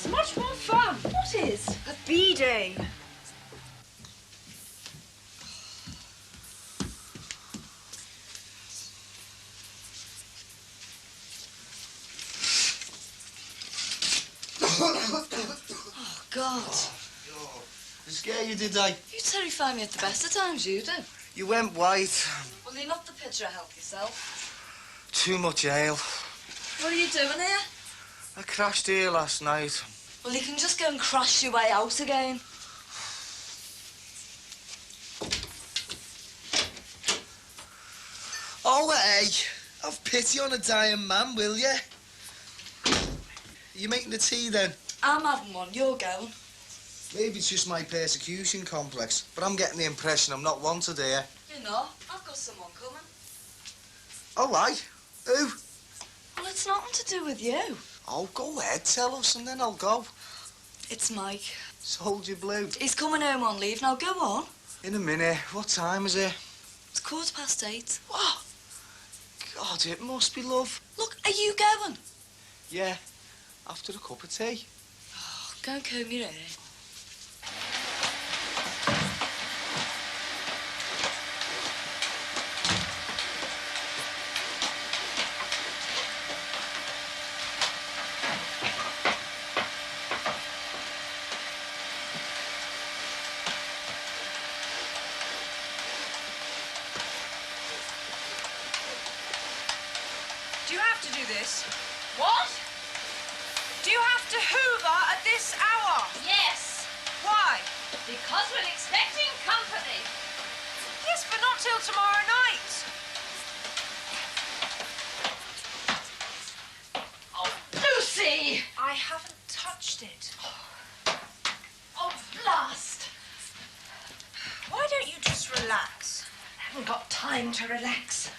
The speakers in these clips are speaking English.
It's much more fun. What is? A B-day. Oh, God. Oh, I scare you, did I? You terrify me at the best of times, you do. You went white. Well, you're not the picture of help yourself. Too much ale. What are you doing here? I crashed here last night. Well, you can just go and crash your way out again. Oh, hey, have pity on a dying man, will you? Are you making the tea, then? I'm having one. You're going. Maybe it's just my persecution complex, but I'm getting the impression I'm not wanted here. You're not. I've got someone coming. Oh, aye? Who? Well, it's nothing to do with you. Oh, go ahead, tell us, and then I'll go. It's Mike. Soldier Blue. He's coming home on leave. Now, go on. In a minute. What time is it? It's 8:15. What? God, it must be love. Look, are you going? Yeah, after a cup of tea. Oh, go and comb your hair. Do you have to do this? What? Do you have to hoover at this hour? Yes, Why? because we're expecting company. Yes, but not till tomorrow night. Oh, Lucy! I haven't touched it. Oh, blast! Why don't you just relax? I haven't got time to relax.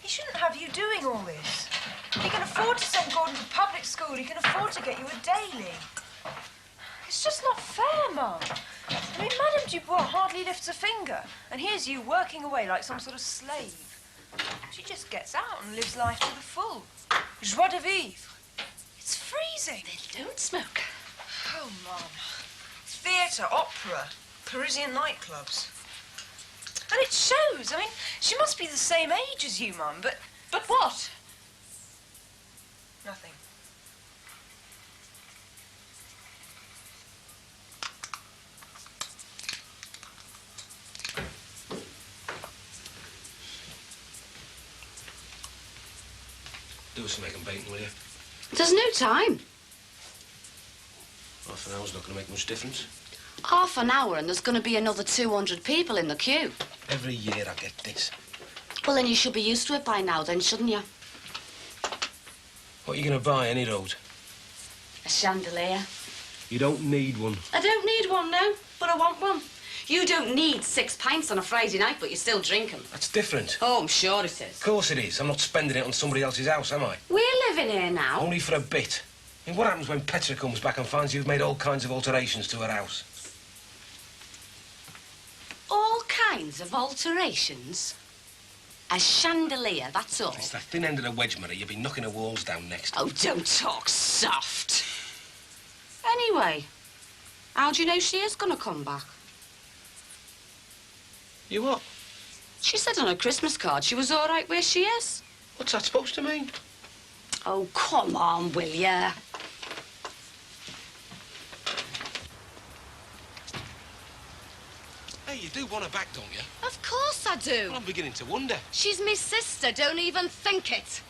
He shouldn't have you doing all this. He can afford to send Gordon to public school. He can afford to get you a daily. It's just not fair, Mum. I mean, Madame Dubois hardly lifts a finger, and here's you working away like some sort of slave. She just gets out and lives life to the full. Joie de vivre. It's freezing. Then don't smoke. Oh, Mum. Theatre, opera, Parisian nightclubs. And it shows. I mean, she must be the same age as you, Mum, but... But what? Nothing. Do us some egg and bacon, will you? There's no time. Half an hour's not going to make much difference. Half an hour and there's going to be another 200 people in the queue. Every year I get this. Well, then you should be used to it by now, then, shouldn't you? What are you going to buy, any road? A chandelier. You don't need one. I don't need one now, but I want one. You don't need 6 pints on a Friday night, but you still drink 'em. That's different. Oh, I'm sure it is. Of course it is. I'm not spending it on somebody else's house, am I? We're living here now. Only for a bit. I mean, what happens when Petra comes back and finds you've made all kinds of alterations to her house? All kinds of alterations. A chandelier, that's all. It's the thin end of the wedge, Mary. You'll be knocking the walls down next. Oh, don't talk soft. Anyway, how do you know she is going to come back? You what? She said on her Christmas card she was all right where she is. What's that supposed to mean? Oh, come on, will ya? Hey, you do want her back, don't you? Of course I do. Well, I'm beginning to wonder. She's my sister, don't even think it.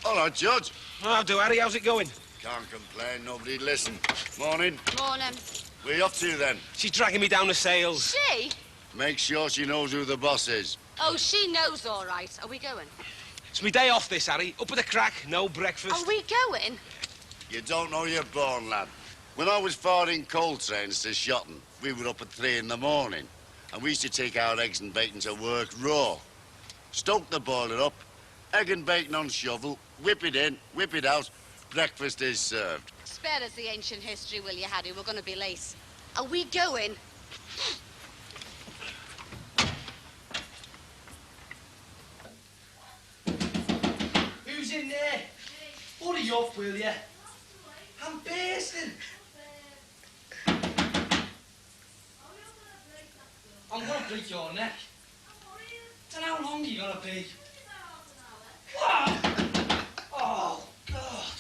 All right, Judge. I'll do, Harry. How's it going? Can't complain, nobody'd listen. Morning. Morning. Where you up to, then? She's dragging me down the sales. She? Make sure she knows who the boss is. Oh, she knows all right. Are we going? It's my day off, this, Harry. Up at the crack, no breakfast. Are we going? You don't know you're born, lad. When I was forwarding coal trains to Shotton, we were up at 3 in the morning, and we used to take our eggs and bacon to work raw. Stoke the boiler up, egg and bacon on shovel, whip it in, whip it out, breakfast is served. Spare us the ancient history, will you, Harry? We're going to be late. Are we going? me off, will you? I'm basting. I'm gonna break your neck. Then how long are you gonna be? Oh, God.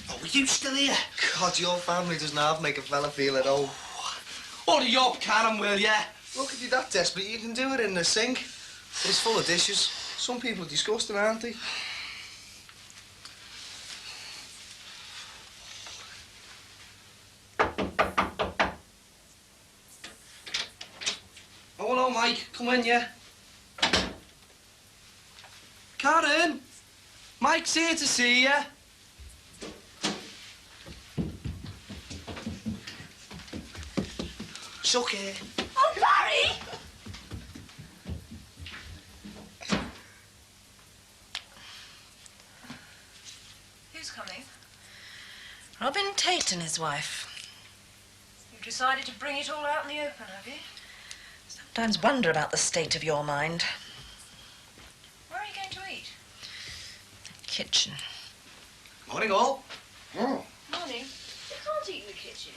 Oh, were you still here? God, your family doesn't half make a fella feel at home. Order your cannon, will ya? Look, if you're that desperate, you can do it in the sink. But it's full of dishes. Some people are disgusting, aren't they? Oh, hello, Mike. Come in, yeah? Karen! Mike's here to see you. It's okay. Oh, Barry! Who's coming? Robin Tate and his wife. You've decided to bring it all out in the open, have you? Sometimes wonder about the state of your mind. Where are you going to eat? Kitchen. Morning, all. Morning. You can't eat in the kitchen.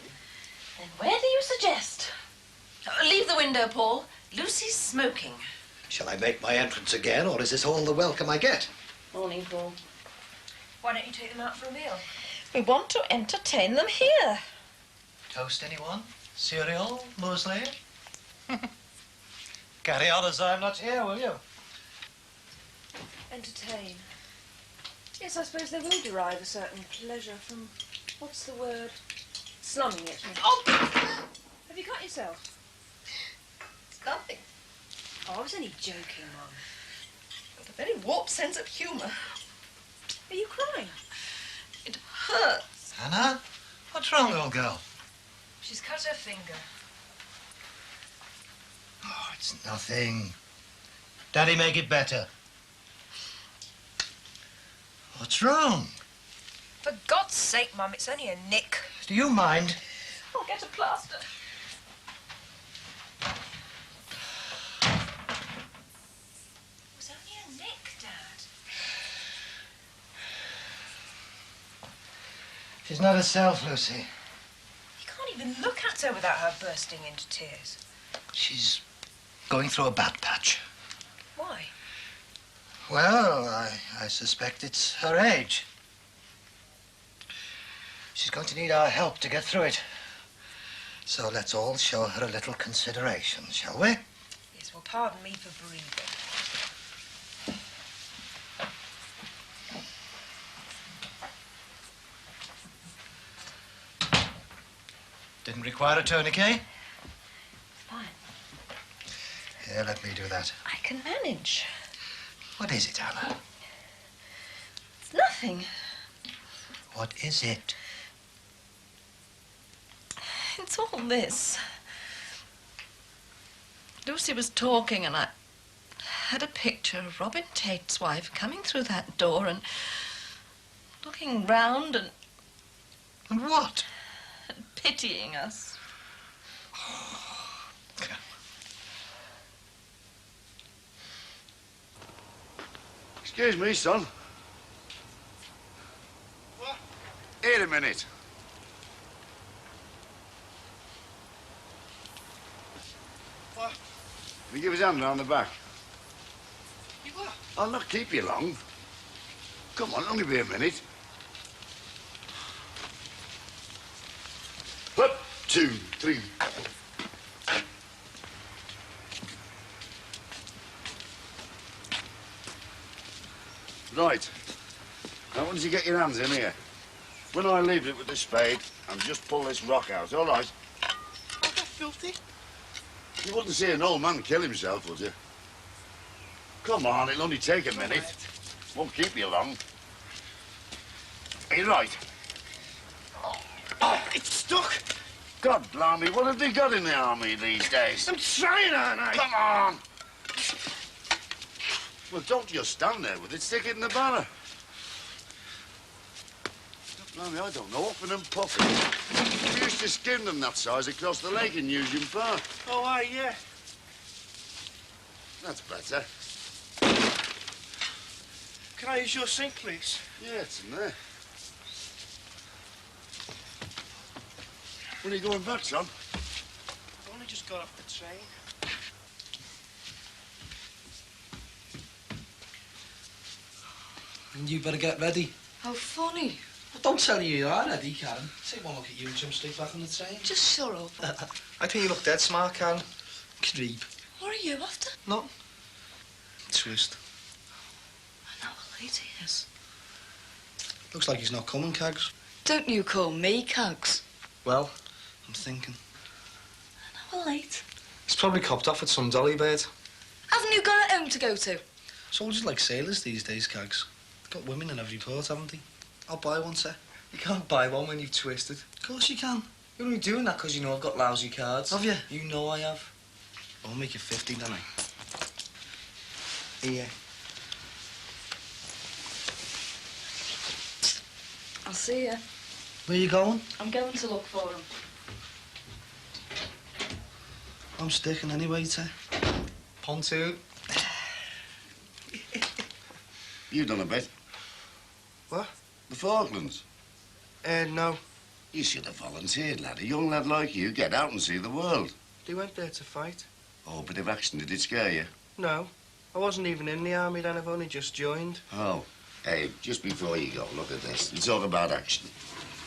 Then where do you suggest? Leave the window, Paul. Lucy's smoking. Shall I make my entrance again, or is this all the welcome I get? Morning, Paul. Why don't you take them out for a meal? We want to entertain them here. Toast, anyone? Cereal? Muesli? Carry on as I'm not here, will you? Entertain. Yes, I suppose they will derive a certain pleasure from, what's the word? Slumming it. Oh! Have you cut yourself? It's nothing. Oh, I was only joking, Mum. With a very warped sense of humour. Are you crying? It hurts. Hannah? What's wrong, old girl? She's cut her finger. Oh, it's nothing. Daddy, make it better. What's wrong? For God's sake, Mum, it's only a nick. Do you mind? I'll get a plaster. It was only a nick, Dad. She's not herself, Lucy. You can't even look at her without her bursting into tears. She's going through a bad patch. Why? Well, I suspect it's her age. She's going to need our help to get through it. So let's all show her a little consideration, shall we? Yes, well, pardon me for breathing. Didn't require a tourniquet? Fine. Here, let me do that. I can manage. What is it, Anna? It's nothing. What is it? It's all this. Lucy was talking and I had a picture of Robin Tate's wife coming through that door and looking round and And what? pitying us. Excuse me, son. What? Here a minute. What? Will you give his hand round the back? You what? I'll not keep you long. Come on, only be a minute. 1, 2, 3. Right. Now, once you get your hands in here, when I leave it with the spade, and just pull this rock out, all right? Oh, that filthy. You wouldn't see an old man kill himself, would you? Come on, it'll only take a minute. Won't keep you long. Are you right? Oh, it's stuck. God blimey, what have they got in the army these days? I'm trying, aren't I? Come on! Well, don't just stand there with it. Stick it in the banner. God blimey, I don't know. Up and puffing. We used to skin them that size across the lake in Newton Park. Oh, yeah. That's better. Can I use your sink, please? Yeah, it's in there. When are you going back, son? I've only just got off the train. You better get ready. How funny. Well, don't tell you are ready, Karen. Take one look at you and jump straight back on the train. Just shut up. I think you look dead smart, Karen. Creep. What are you after? No. Twist. I know how late he is. Looks like he's not coming, Cags. Don't you call me Cags. Well, I'm thinking. I know how late. He's probably copped off with some dolly bird. Haven't you got a home to go to? Soldiers like sailors these days, Cags. Got women in every port, haven't they? I'll buy one, sir. You can't buy one when you've twisted. Of course you can. You're only doing that because you know I've got lousy cards. Have you? You know I have. I'll make you 50, don't I? Yeah. I'll see you. Where you going? I'm going to look for him. I'm sticking anyway, sir. Pontoon. You done a bit. What? The Falklands. No. You should have volunteered, lad. A young lad like you, get out and see the world. They went there to fight. Oh, bit of action, did it scare you? No. I wasn't even in the army then. I've only just joined. Oh. Hey, just before you go, look at this. You talk about action.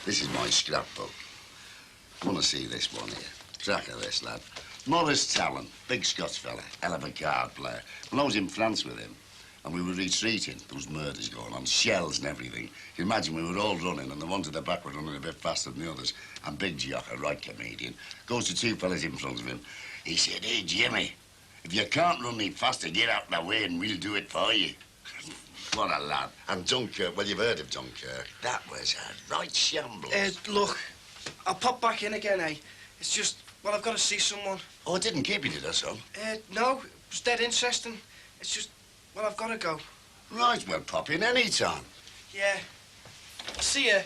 This is my scrapbook. Want to see this one here? Track of this, lad. Morris Talon, big Scots fella, hell of a card player. When I was in France with him, and we were retreating, there was murders going on, shells and everything. You can imagine we were all running, and the ones at the back were running a bit faster than the others. And Big Jock, a right comedian, goes to two fellas in front of him. He said, "Hey, Jimmy, if you can't run any faster, get out of the way and we'll do it for you." What a lad. And Dunkirk, well, you've heard of Dunkirk. That was a right shambles. Look, I'll pop back in again, eh? It's just, well, I've got to see someone. Oh, it didn't keep you, did it, son? No, it was dead interesting. It's just, well, I've got to go. Right, well, pop in any time. Yeah. I'll see you.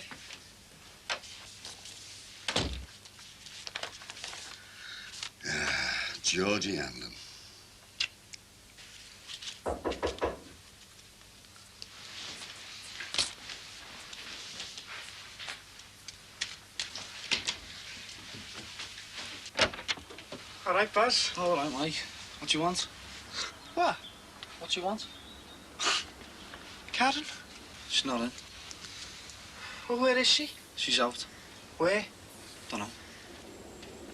Georgie Hanlon. All right, Baz. All right, Mike. What do you want? What? What do you want? Karen? She's not in. Well, where is she? She's out. Where? Don't know.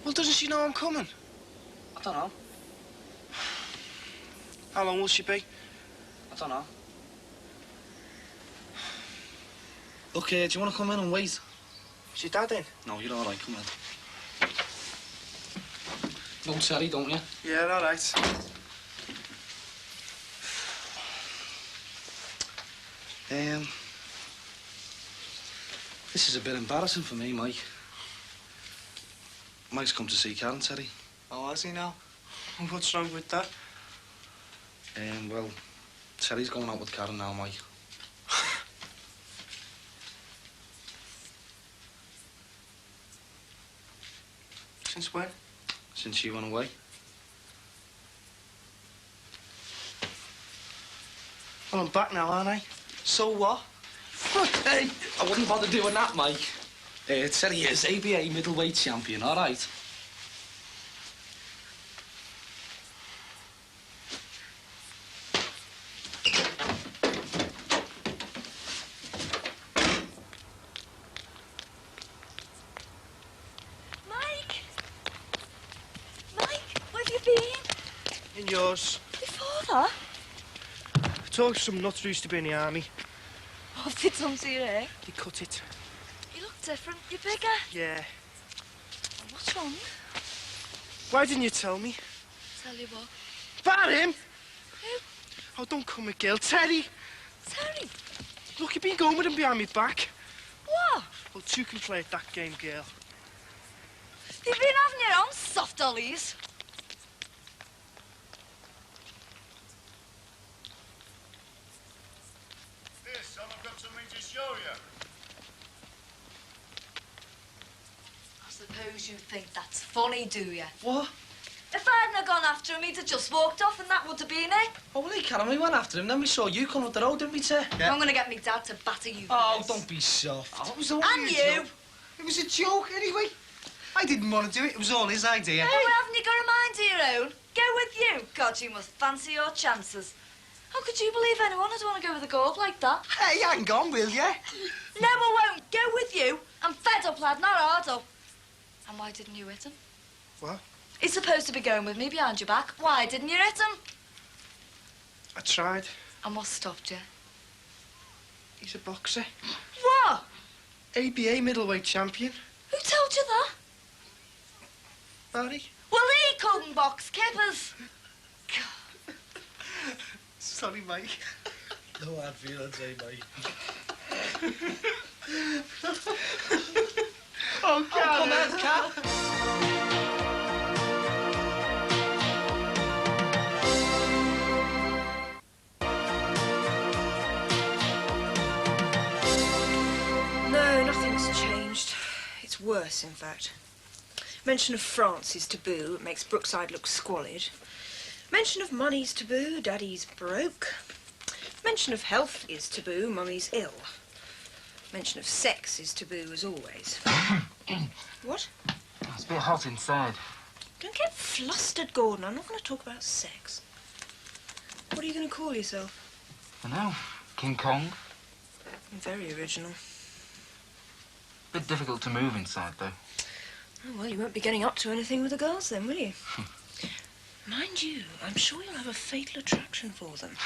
Well, doesn't she know I'm coming? I don't know. How long will she be? I don't know. Look, do you want to come in and wait? Is your dad in? No, you're all right. Come in. No telly, don't you? Yeah, all right. This is a bit embarrassing for me, Mike. Mike's come to see Karen, Teddy. Oh, has he now? What's wrong with that? Well, Terry's going out with Karen now, Mike. Since when? Since she went away. Well, I'm back now, aren't I? So what? Hey, I wouldn't bother doing that, Mike. Terry is ABA middleweight champion, all right? In yours. Before that? I talked to some nuts who used to be in the army. What's they done to your hair? They cut it. You look different. You're bigger. Yeah. What's wrong? Why didn't you tell me? Tell you what. About him? Who? Oh, don't call me girl. Terry. Terry. Look, you've been going with him behind my back. What? Well, two can play at that game, girl. You've been having your own soft dollies. Here, son, I've got something to show you. I suppose you think that's funny, do you? What? If I hadn't have gone after him, he'd have just walked off and that would have been it. Oh, well, he Callum, we went after him, then we saw you come up the road, didn't we, Ter? I'm going to get me dad to batter you for Oh, this. don't be soft. Oh, it was only And a you. joke. It was a joke, anyway. I didn't want to do it. It was all his idea. Oh, well, haven't you got a mind of your own? Go with you. God, you must fancy your chances. How could you believe anyone would want to go with a gorb like that? Hey, hang on, will you? No, I won't. Go with you. I'm fed up, lad, not hard up. And why didn't you hit him? What? He's supposed to be going with me behind your back. Why didn't you hit him? I tried. And what stopped you? He's a boxer. What? ABA middleweight champion. Who told you that? Barry. Well, he couldn't box kippers. Sorry, mate. No hard feelings, eh, mate? Oh, come on, Cat. No, nothing's changed. It's worse, in fact. Mention of France is taboo. It makes Brookside look squalid. Mention of money's taboo. Daddy's broke. Mention of health is taboo. Mummy's ill. Mention of sex is taboo, as always. What? It's a bit hot inside. Don't get flustered, Gordon. I'm not going to talk about sex. What are you going to call yourself? I know. King Kong. Very original. Bit difficult to move inside, though. Oh, well, you won't be getting up to anything with the girls then, will you? Mind you, I'm sure you'll have a fatal attraction for them.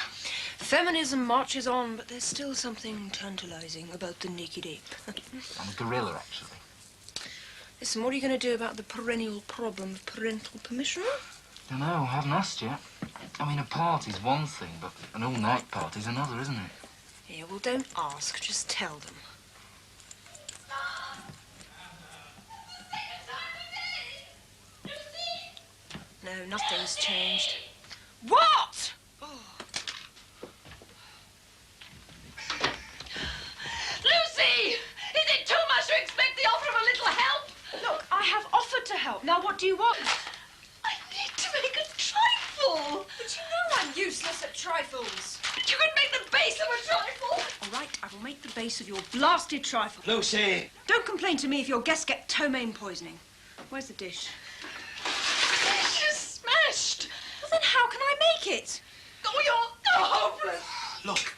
Feminism marches on, but there's still something tantalising about the naked ape. I'm a gorilla, actually. Listen, what are you going to do about the perennial problem of parental permission? Don't know, I haven't asked yet. I mean, a party's one thing, but an all-night party's another, isn't it? Yeah, well, don't ask, just tell them. No, nothing's changed. What? Oh. Lucy! Is it too much to expect the offer of a little help? Look, I have offered to help. Now, what do you want? I need to make a trifle. But you know I'm useless at trifles. But you could make the base of a trifle. All right, I will make the base of your blasted trifle. Lucy. Don't complain to me if your guests get ptomaine poisoning. Where's the dish? It's just smashed. Well, then how can I make it? Oh, you're hopeless. Look.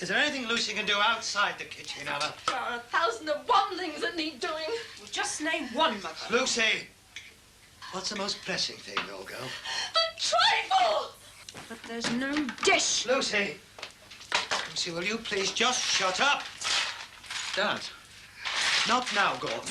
Is there anything Lucy can do outside the kitchen, Anna? There are 1,001 things that need doing. Well, just name one, Mother. Lucy! What's the most pressing thing, old girl? The trifle! But there's no dish. Lucy! Lucy, will you please just shut up? Dad. Not now, Gordon.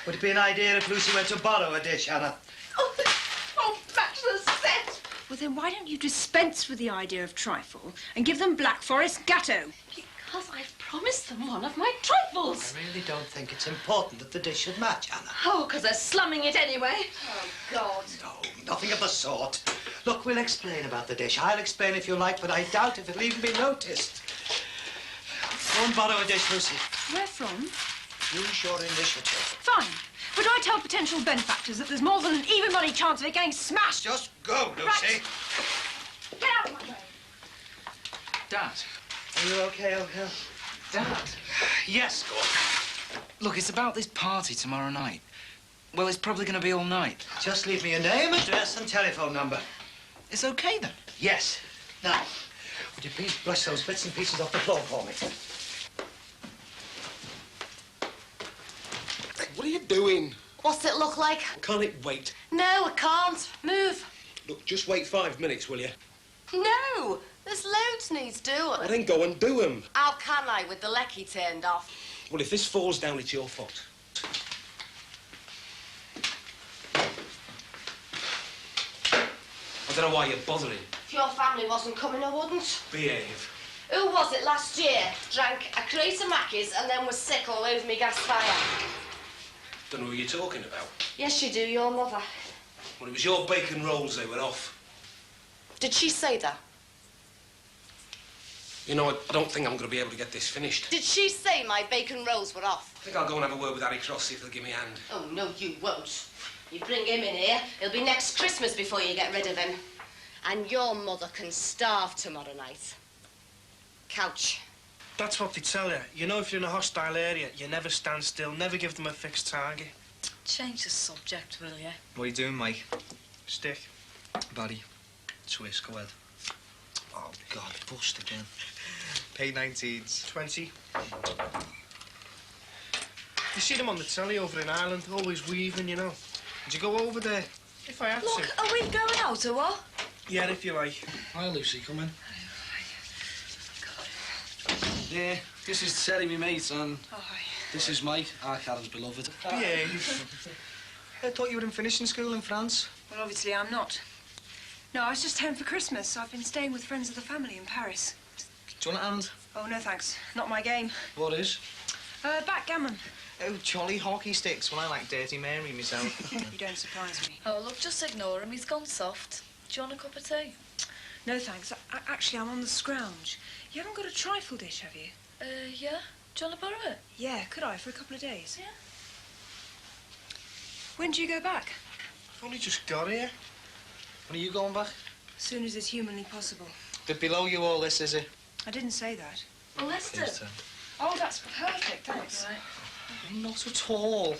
Would it be an idea if Lucy went to borrow a dish, Anna? Oh, bachelor's set. Well, then why don't you dispense with the idea of trifle and give them Black Forest Gatto? Because I've promised them one of my trifles. I really don't think it's important that the dish should match, Anna. Oh, because they're slumming it anyway. Oh, God. No, nothing of the sort. Look, we'll explain about the dish. I'll explain if you like, but I doubt if it'll even be noticed. Go and borrow a dish, Lucy. Where from? Use your initiative. Fine. But do I tell potential benefactors that there's more than an even money chance of it getting smashed? Just go, Lucy. Right. Get out of my way. Dad. Are you okay, old girl? Dad. Yes, Gordon. Look, it's about this party tomorrow night. Well, it's probably going to be all night. Just leave me your name, address, and telephone number. It's okay, then? Yes. Now, would you please brush those bits and pieces off the floor for me? What are you doing? What's it look like? Can't it wait? No, it can't. Move. Look, just wait 5 minutes, will you? No, there's loads needs doing. Well, then go and do them. How can I with the lecky turned off? Well, if this falls down, it's your fault. I don't know why you're bothering. If your family wasn't coming, I wouldn't. Behave. Who was it last year? Drank a crate of Mackies and then was sick all over me gas fire. Don't know who you're talking about. Yes, you do, your mother. Well, it was your bacon rolls they were off. Did she say that? You know, I don't think I'm going to be able to get this finished. Did she say my bacon rolls were off? I think I'll go and have a word with Harry Cross, see if he'll give me a hand. Oh, no, you won't. You bring him in here, it'll be next Christmas before you get rid of him. And your mother can starve tomorrow night. Couch. That's what they tell you. You know, if you're in a hostile area, you never stand still, never give them a fixed target. Change the subject, will you? What are you doing, Mike? Stick. Buddy. Twist, go ahead. Oh, God, bust again. Pay 19s. 20. You see them on the telly over in Ireland, always weaving, you know. Would you go over there? If I had Look, to. are we going out or what? Yeah, if you like. Hi, Lucy, come in. Yeah. This is Terry, my mate, and Oh, this is Mike, our Karen's beloved. Behave. I thought you were in finishing school in France. well, obviously I'm not. No, I was just home for Christmas, so I've been staying with friends of the family in Paris. Do you want a hand? Oh, no thanks. Not my game. What is? Backgammon. Oh, jolly hockey sticks. Well, I like Dirty Mary myself. You don't surprise me. Oh, look, just ignore him. He's gone soft. Do you want a cup of tea? No thanks. Actually, I'm on the scrounge. You haven't got a trifle dish, have you? Yeah. Do you want to borrow it? Yeah, could I, for a couple of days? Yeah. When do you go back? I've only just got here. When are you going back? As soon as is humanly possible. They're below you all this, is it? I didn't say that. Well, Lester. Oh, that's perfect, thanks. Right. Not at all.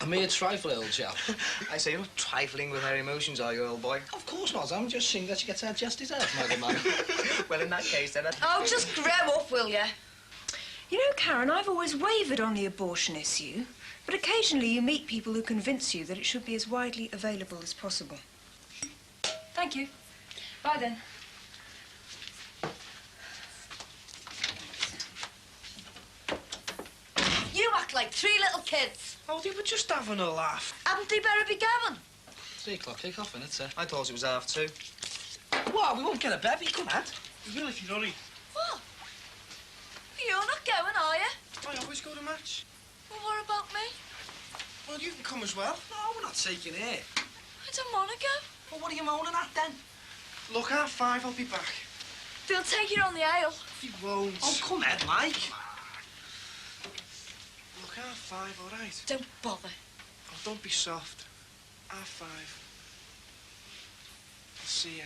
A mere trifle, old chap. I say, you're not trifling with her emotions, are you, old boy? Of course not. I'm just saying that she gets her just deserved, my good man. Well, in that case, then... Oh, just grow up, will you? You know, Karen, I've always wavered on the abortion issue, but occasionally you meet people who convince you that it should be as widely available as possible. Thank you. Bye, then. You act like three little kids. Oh, they were just having a laugh. Hadn't they better be gammon? 3 o'clock kick-off, innit, sir? I thought it was 2:30. What? We won't get a bevy, come on. You will if you hurry. What? You're not going, are you? I always go to match. Well, what about me? Well, you can come as well. No, we're not taking it. I don't want to go. Well, what are you moaning at, then? Look, 5:30, I'll be back. They'll take you on the aisle. He won't. Oh, come on, Mike. Look, 5:30, all right? Don't bother. Oh, don't be soft. 5:30. I'll see you.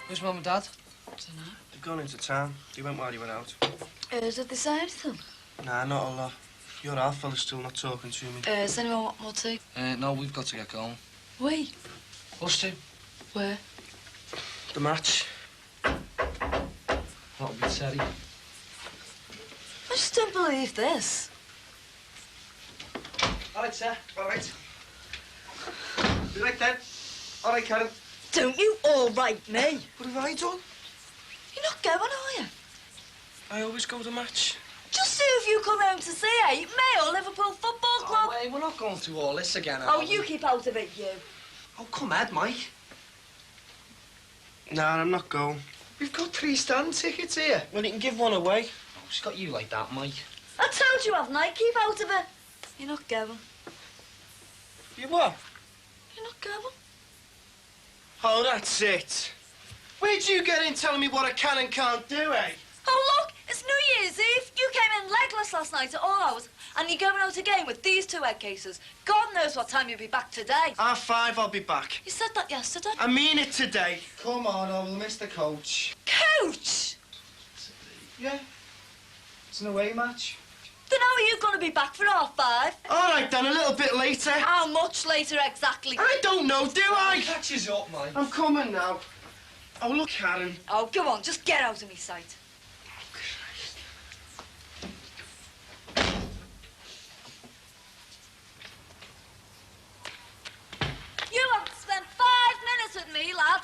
Where's Mum and Dad? Dunno. They've gone into town. They went while you went out. Did they say anything? Nah, not a lot. Your half fella's still not talking to me. Does anyone want more tea? No, we've got to get going. We? Us two? Where? The match. That'll be Terry. I just don't believe this. All right, sir. All right. Be right then. All right, Karen. Don't you all right me? What have I done? You're not going, are you? I always go to match. Just see if you come home to see, me or Liverpool Football Club. Oh, hey, we're not going through all this again, Oh, are we? you keep out of it, you. Oh, come on, Mike. Nah, I'm not going. We've got 3 stand tickets here. Well, you can give one away. Oh, she's got you like that, Mike. I told you, haven't I? Keep out of it. You're not going. You what? You're not going. Oh, that's it. Where'd you get in telling me what I can and can't do, eh? Oh, look, it's New Year's Eve. You came in legless last night at all hours, and you're going out again with these two head cases. God knows what time you'll be back today. 5:30, I'll be back. You said that yesterday. I mean it today. Come on, I will miss the coach. Coach! Yeah. It's an away match. Then how are you going to be back for 5:30? All right, then, a little bit later. How much later exactly? I don't know, do I? Catches up, mate. I'm coming now. Oh, look, Karen. Oh, go on, just get out of me sight. You haven't spent 5 minutes with me, lad.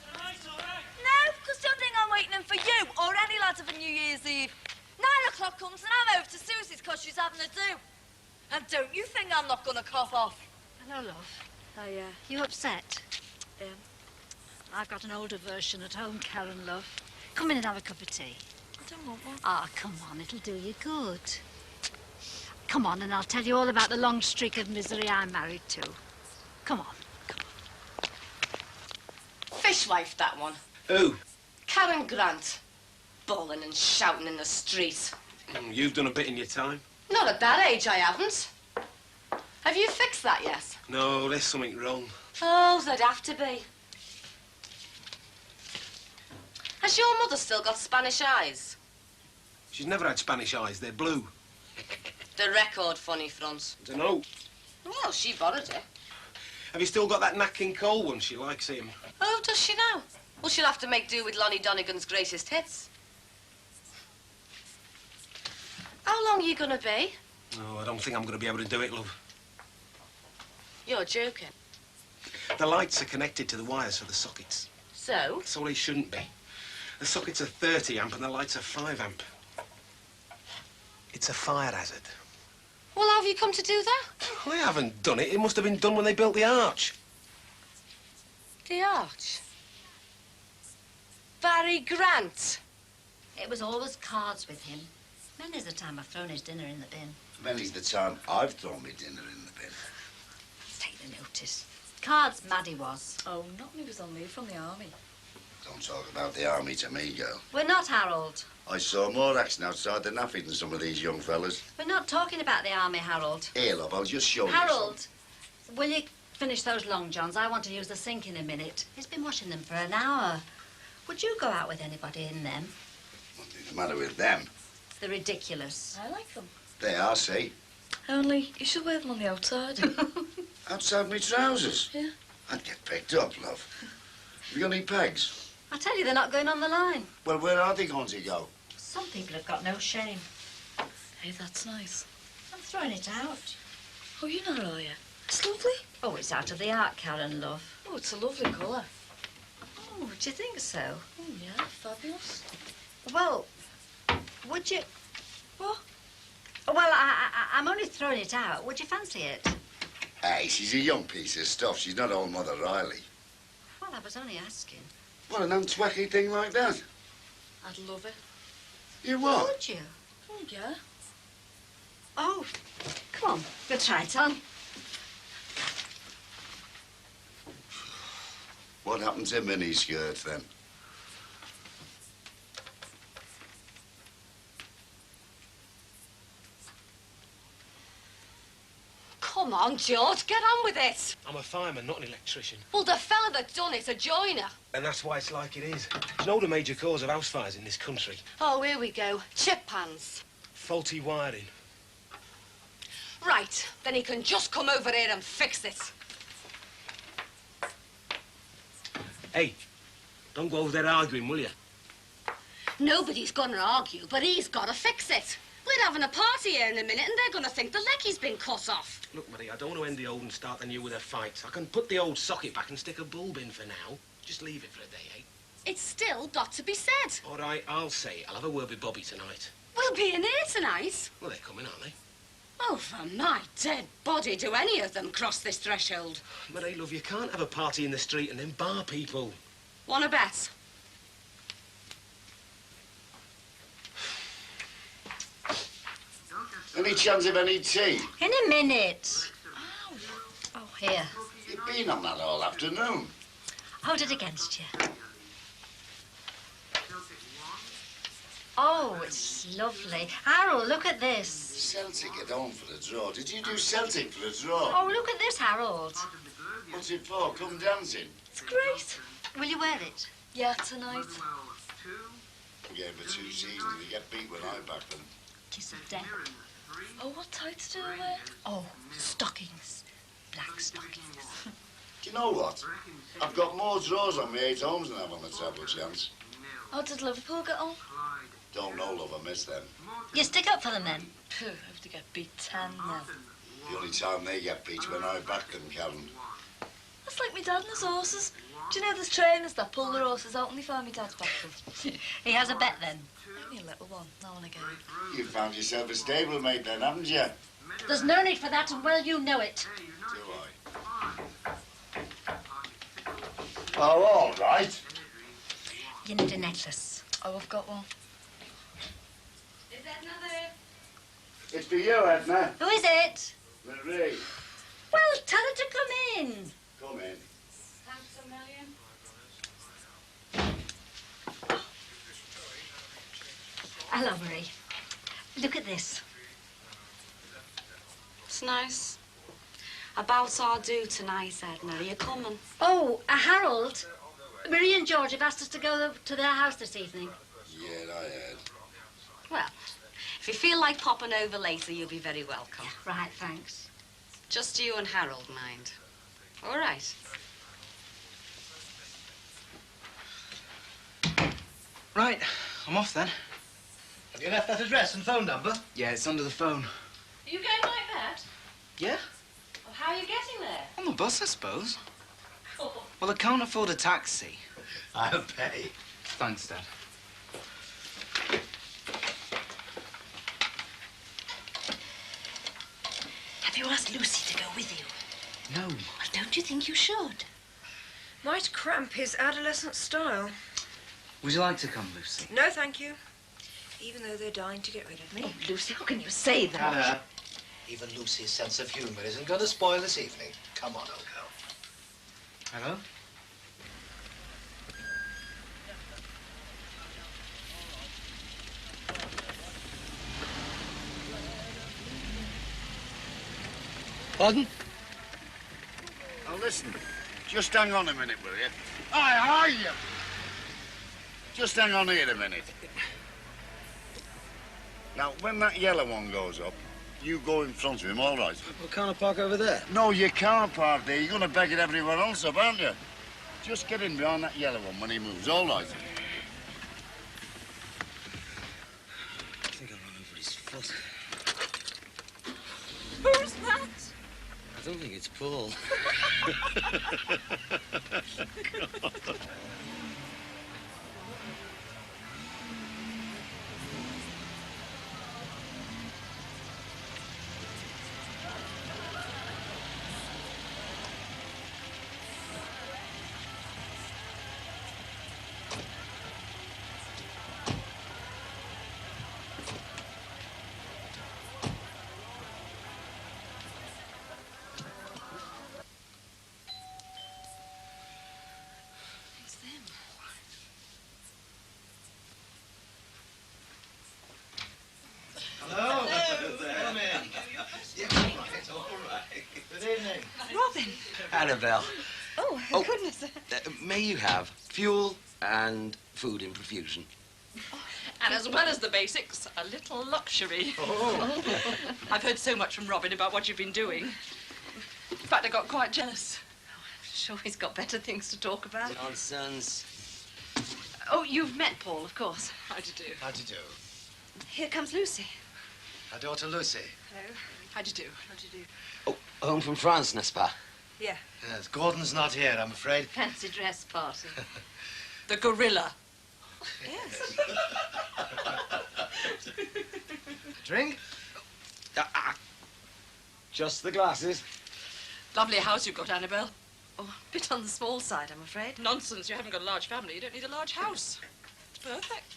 No, because don't think I'm waiting for you or any lads of a New Year's Eve. 9 o'clock comes and I'm over to Susie's because she's having a do. And don't you think I'm not going to cough off? Hello, love. You upset? I've got an older version at home, Karen, love. Come in and have a cup of tea. I don't want one. Ah, come on, it'll do you good. Come on, and I'll tell you all about the long streak of misery I'm married to. Come on. Fishwife, that one. Who? Karen Grant. Bawling and shouting in the street. You've done a bit in your time. Not at that age, I haven't. Have you fixed that yet? No, there's something wrong. Oh, there'd have to be. Has your mother still got Spanish eyes? She's never had Spanish eyes. They're blue. The record funny front. I don't know. Well, she borrowed it. Have you still got that Nat King Cole one? She likes him. Oh, does she now? Well, she'll have to make do with Lonnie Donegan's greatest hits. How long are you gonna be? No, I don't think I'm going to be able to do it, love. You're joking. The lights are connected to the wires for the sockets. So? So they shouldn't be. The sockets are 30 amp and the lights are 5 amp. It's a fire hazard. Well, how have you come to do that? I haven't done it. It must have been done when they built the arch. The arch? Barry Grant. It was always cards with him. Many's the time I've thrown his dinner in the bin. Many's the time I've thrown my dinner in the bin. Take the notice. Cards Maddie was. Oh, not when he was on leave from the army. Don't talk about the army to me, girl. We're not, Harold. I saw more action outside the naffy than some of these young fellas. We're not talking about the army, Harold. Here, love, I'll just show you Harold, will you finish those long johns? I want to use the sink in a minute. He's been washing them for an hour. Would you go out with anybody in them? What's the matter with them? They're ridiculous. I like them. They are, see? Only, you should wear them on the outside. Outside my trousers? Yeah. I'd get picked up, love. Have you got any pegs? I tell you, they're not going on the line. Well, where are they going to go? Some people have got no shame. Hey, that's nice. I'm throwing it out. Oh, you know, are you? It's lovely. Oh, it's out of the art, Karen, love. Oh, it's a lovely colour. Oh, do you think so? Oh, yeah, fabulous. Well, would you... What? Well, I'm only throwing it out. Would you fancy it? Hey, she's a young piece of stuff. She's not old Mother Riley. Well, I was only asking. What, an untwacky thing like that? I'd love it. You what? Would you? Oh, yeah. Oh, come on. We'll try it on. What happened to mini skirts, then? Come on, George, get on with it. I'm a fireman, not an electrician. Well, the fella that done it's a joiner. And that's why it's like it is. There's no other major cause of house fires in this country. Oh, here we go. Chip pans. Faulty wiring. Right, then he can just come over here and fix it. Hey, don't go over there arguing, will you? Nobody's gonna argue, but he's gotta fix it. We're having a party here in a minute and they're gonna think the leckie's been cut off. Look, Marie, I don't want to end the old and start the new with a fight. I can put the old socket back and stick a bulb in for now. Just leave it for a day, eh? It's still got to be said. All right, I'll say it. I'll have a word with Bobby tonight. We'll be in here tonight. Well, they're coming, aren't they? Oh, for my dead body, do any of them cross this threshold? Marie, love, you can't have a party in the street and then bar people. Wanna bet? Any chance of any tea? In a minute. Oh, here. You've been on that all afternoon. Hold it against you. Oh, it's lovely. Harold, look at this. Celtic at home for the draw. Did you do Celtic for the draw? Oh, look at this, Harold. What's it for? Come dancing? It's great. Will you wear it? Yeah, tonight. I gave her 2 seasons. They get beat when I back them. Kiss of death. Oh, what tights do I wear? Oh, stockings. Black stockings. Do you know what? I've got more draws on my 8 homes than I have on the treble chance. Oh, did Liverpool get on? Don't know, love, I miss them. You stick up for them then? Phew, I have to get beat 10 now. The only time they get beat when I back them, Karen. That's like me dad and his horses. Do you know there's trainers that pull their horses out and they find me dad's back them? He has a bet then? Only a little one, no one again. You found yourself a stablemate then, haven't you? There's no need for that, and well, you know it. Do I? Oh, all right. You need a necklace. Oh, I've got one. Is that another? It's for you, Edna. Who is it? Marie. Well, tell her to come in. Come in. Thanks a million. Hello, Marie. Look at this. It's nice. About our do tonight, Edna. Are you coming? Oh, Harold. Marie and George have asked us to go to their house this evening. Yeah, I heard. Well, if you feel like popping over later, you'll be very welcome. Right, thanks. Just you and Harold, mind. All right. Right, I'm off then. Have you left that address and phone number? Yeah, it's under the phone. Are you going like that? Yeah? Well, how are you getting there? On the bus, I suppose. Well, I can't afford a taxi. I'll pay. Thanks, Dad. Have you asked Lucy to go with you? No. Well, don't you think you should? Might cramp his adolescent style. Would you like to come, Lucy? No, thank you. Even though they're dying to get rid of me. Oh, Lucy, how can you say that? Hannah, even Lucy's sense of humour isn't going to spoil this evening. Come on, old girl. Hello? Pardon? Now listen, just hang on a minute, will you? Aye, you. Just hang on here a minute. Now, when that yellow one goes up, you go in front of him, all right? Well, can't I park over there? No, you can't park there. You're going to beg it everywhere else up, aren't you? Just get in behind that yellow one when he moves, all right? I think I ran over his foot. Who's that? I don't think it's Paul. Hello. Come in. Yeah, all right. Good evening. Robin. Annabelle, Oh, goodness. may you have fuel and food in profusion. And as well as the basics, a little luxury. Oh. I've heard so much from Robin about what you've been doing. In fact, I got quite jealous. Oh, I'm sure he's got better things to talk about. Nonsense. Oh, you've met Paul, of course. How do you do? How do you do? Here comes Lucy. Our daughter Lucy. Hello. How do you do? How do you do? Oh, home from France, n'est-ce pas? Yeah. Yes, Gordon's not here, I'm afraid. Fancy dress party. The gorilla. Yes. Drink? Just the glasses. Lovely house you've got, Annabelle. Oh, a bit on the small side, I'm afraid. Nonsense, you haven't got a large family. You don't need a large house. It's perfect.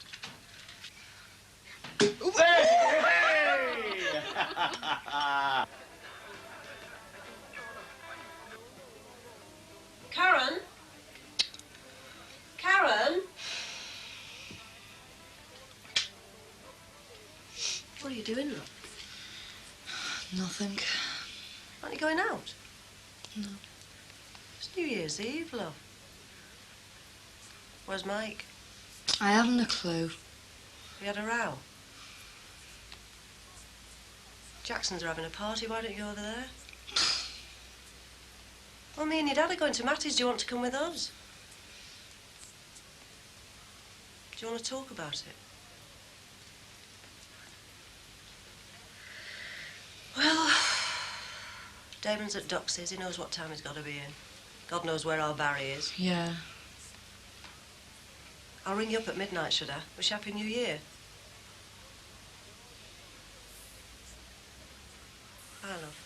Karen? Karen? you doing, love? Nothing. Aren't you going out? No. It's New Year's Eve, love. Where's Mike? I haven't a clue. We had a row. Jacksons are having a party. Why don't you go over there? Well, me and your dad are going to Matty's. Do you want to come with us? Do you want to talk about it? Well, Damon's at Doxy's. He knows what time he's got to be in. God knows where our Barry is. Yeah. I'll ring you up at midnight, should I? Wish you Happy New Year. Bye, love.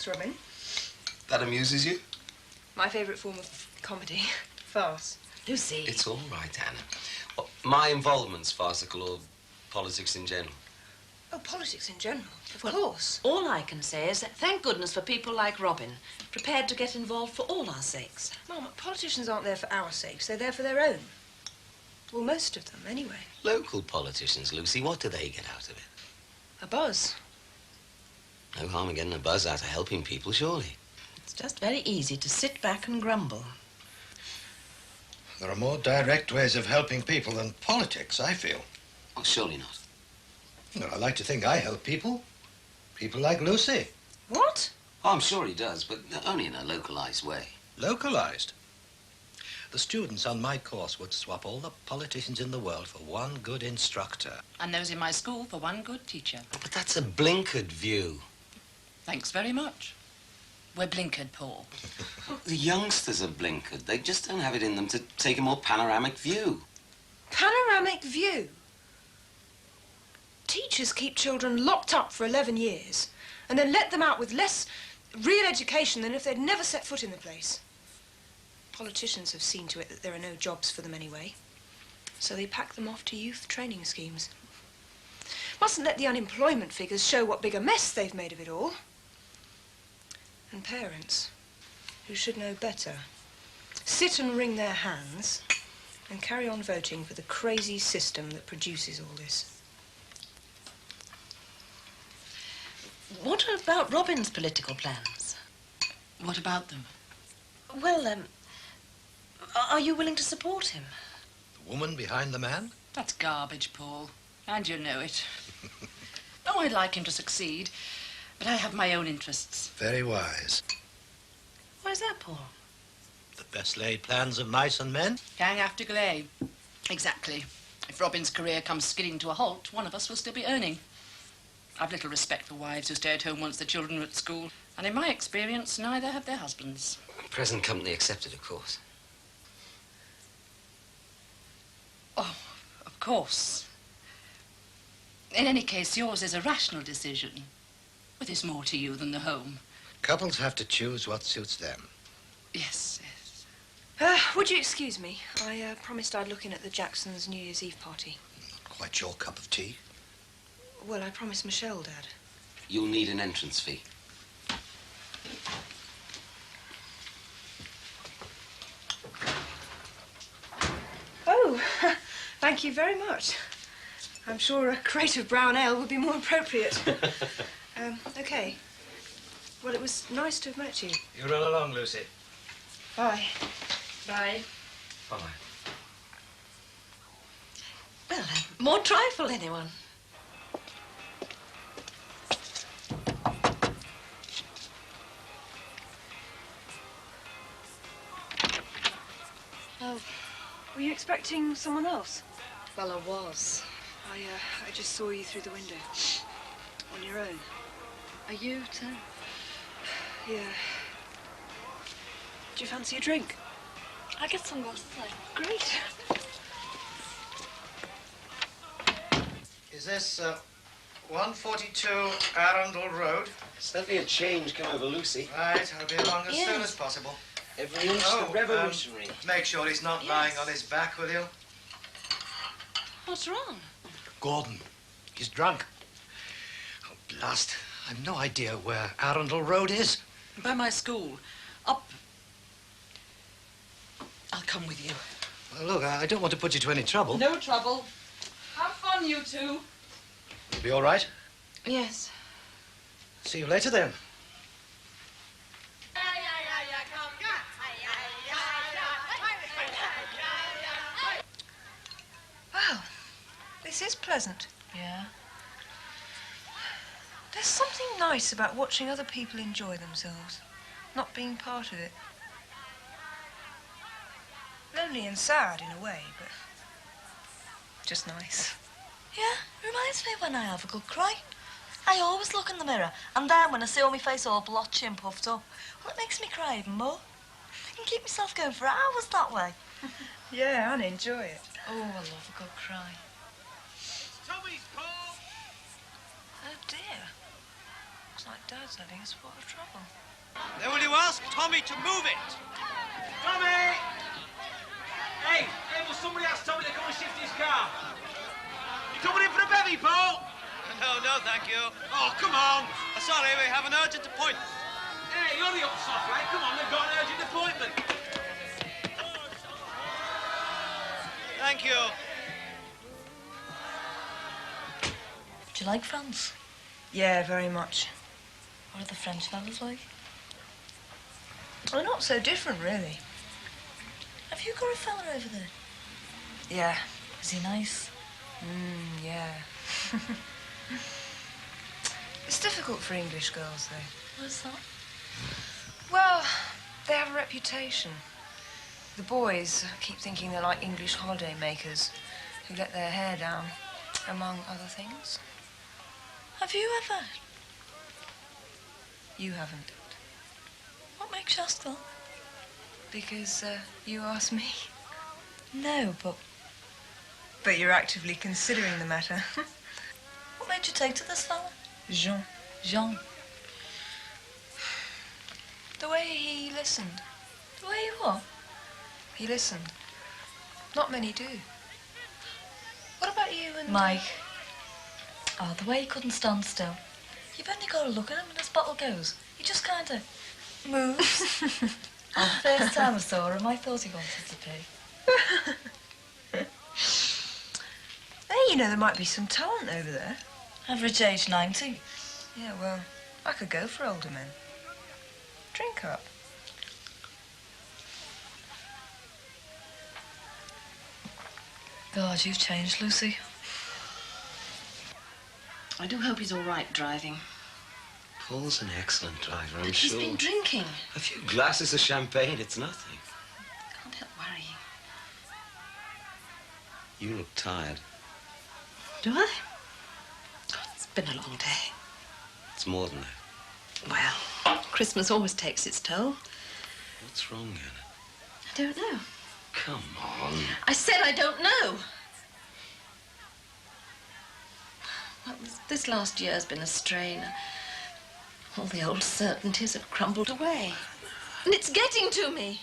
Robin. That amuses you? My favourite form of comedy. Farce. Lucy. It's all right, Anna. Well, my involvement's farcical or politics in general. Oh, politics in general, of course. All I can say is that thank goodness for people like Robin, prepared to get involved for all our sakes. Mum, politicians aren't there for our sakes. They're there for their own. Well, most of them, anyway. Local politicians, Lucy, what do they get out of it? A buzz. No harm in getting a buzz out of helping people, surely. It's just very easy to sit back and grumble. There are more direct ways of helping people than politics, I feel. Oh, surely not. Well, I like to think I help people. People like Lucy. What? Oh, I'm sure he does, but only in a localized way. Localized? The students on my course would swap all the politicians in the world for one good instructor. And those in my school for one good teacher. But that's a blinkered view. Thanks very much. We're blinkered, Paul. The youngsters are blinkered. They just don't have it in them to take a more panoramic view. Panoramic view? Teachers keep children locked up for 11 years and then let them out with less real education than if they'd never set foot in the place. Politicians have seen to it that there are no jobs for them anyway, so they pack them off to youth training schemes. Mustn't let the unemployment figures show what big a mess they've made of it all. And parents, who should know better, sit and wring their hands and carry on voting for the crazy system that produces all this. What about Robin's political plans? What about them? Well, are you willing to support him? The woman behind the man? That's garbage, Paul. And you know it. Oh, I'd like him to succeed, but I have my own interests. Very wise. Why's that, Paul? The best laid plans of mice and men? Gang after glay. Exactly. If Robin's career comes skidding to a halt, one of us will still be earning. I've little respect for wives who stay at home once the children are at school. And in my experience, neither have their husbands. Present company accepted, of course. Oh, of course. In any case, yours is a rational decision. But there's more to you than the home. Couples have to choose what suits them. Yes, yes. Would you excuse me? I promised I'd look in at the Jacksons' New Year's Eve party. Not quite your cup of tea. Well, I promised Michelle, Dad. You'll need an entrance fee. Oh, thank you very much. I'm sure a crate of brown ale would be more appropriate. OK. Well, it was nice to have met you. You run along, Lucy. Bye. Bye. Bye. Well, more trifle, anyone? Oh, were you expecting someone else? Well, I was. I just saw you through the window. On your own. Are you too? Yeah. Do you fancy a drink? I'll get some glasses. Great. Is this, 142 Arundel Road. Certainly a change come over Lucy. Right, I'll be along as soon as possible. Every inch the revolutionary. Make sure he's not lying on his back, will you? What's wrong? Gordon, he's drunk. Oh, blast. I've no idea where Arundel Road is. By my school. Up. I'll come with you. Well, look, I don't want to put you to any trouble. No trouble. Have fun, you two. You'll be all right? Yes. See you later, then. Wow, this is pleasant. Yeah. There's something nice about watching other people enjoy themselves, not being part of it. Lonely and sad in a way, but just nice. Yeah, reminds me when I have a good cry. I always look in the mirror, and then when I see all my face all blotchy and puffed up, well, it makes me cry even more. I can keep myself going for hours that way. Yeah, and enjoy it. Oh, I love a good cry. Tommy's Paul! Oh dear. Looks like Dad's having a spot of trouble. Then will you ask Tommy to move it? Tommy! Hey, will somebody ask Tommy to come and shift his car? You coming in for a bevy, Paul? No, thank you. Oh, come on. Sorry, we have an urgent appointment. Hey, hurry up, soft, right? Come on, they've got an urgent appointment. Thank you. Do you like France? Yeah, very much. What are the French fellas like? Well, not so different, really. Have you got a fella over there? Yeah. Is he nice? Yeah. It's difficult for English girls, though. What's that? Well, they have a reputation. The boys keep thinking they're like English holiday makers who let their hair down, among other things. Have you ever? You haven't. What makes you ask that? Because you asked me. No, But you're actively considering the matter. what made you take to this fella? Jean. Jean. The way he listened. The way you what? He listened. Not many do. What about you and... Mike. Oh, the way he couldn't stand still. You've only got to look at him and his bottle goes. He just kind of moves. The first time I saw him, I thought he wanted to pee. Hey, you know, there might be some talent over there. Average age 90. Yeah, well, I could go for older men. Drink up. God, you've changed, Lucy. I do hope he's all right driving. Paul's an excellent driver, I'm But sure. he's been drinking. A few glasses of champagne, it's nothing. I can't help worrying. You look tired. Do I? God, it's been a long day. It's more than that. Well, Christmas always takes its toll. What's wrong, Anna? I don't know. Come on. I said I don't know. Well, this last year has been a strain. All the old certainties have crumbled away. And it's getting to me.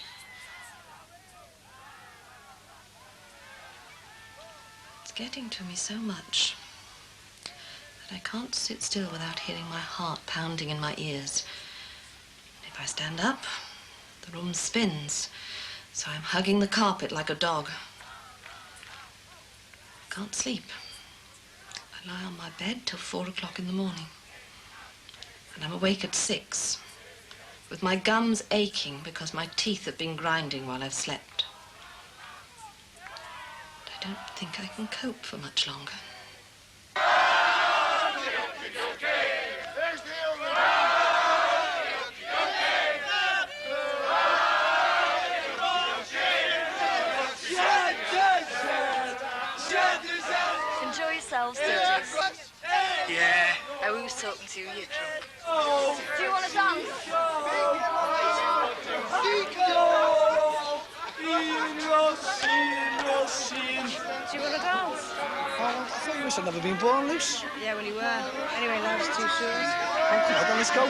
It's getting to me so much that I can't sit still without hearing my heart pounding in my ears. And if I stand up, the room spins, so I'm hugging the carpet like a dog. I can't sleep. I lie on my bed till 4 o'clock in the morning. And I'm awake at 6, with my gums aching because my teeth have been grinding while I've slept. But I don't think I can cope for much longer. Enjoy yourselves, Sturgis. Yeah. Oh, who's talking to you? You're drunk. Oh. Do you want to dance? Do you want to dance? You must have never been born loose. Yeah, well, you were. Anyway, life's too short. Oh, come on, then, let's go.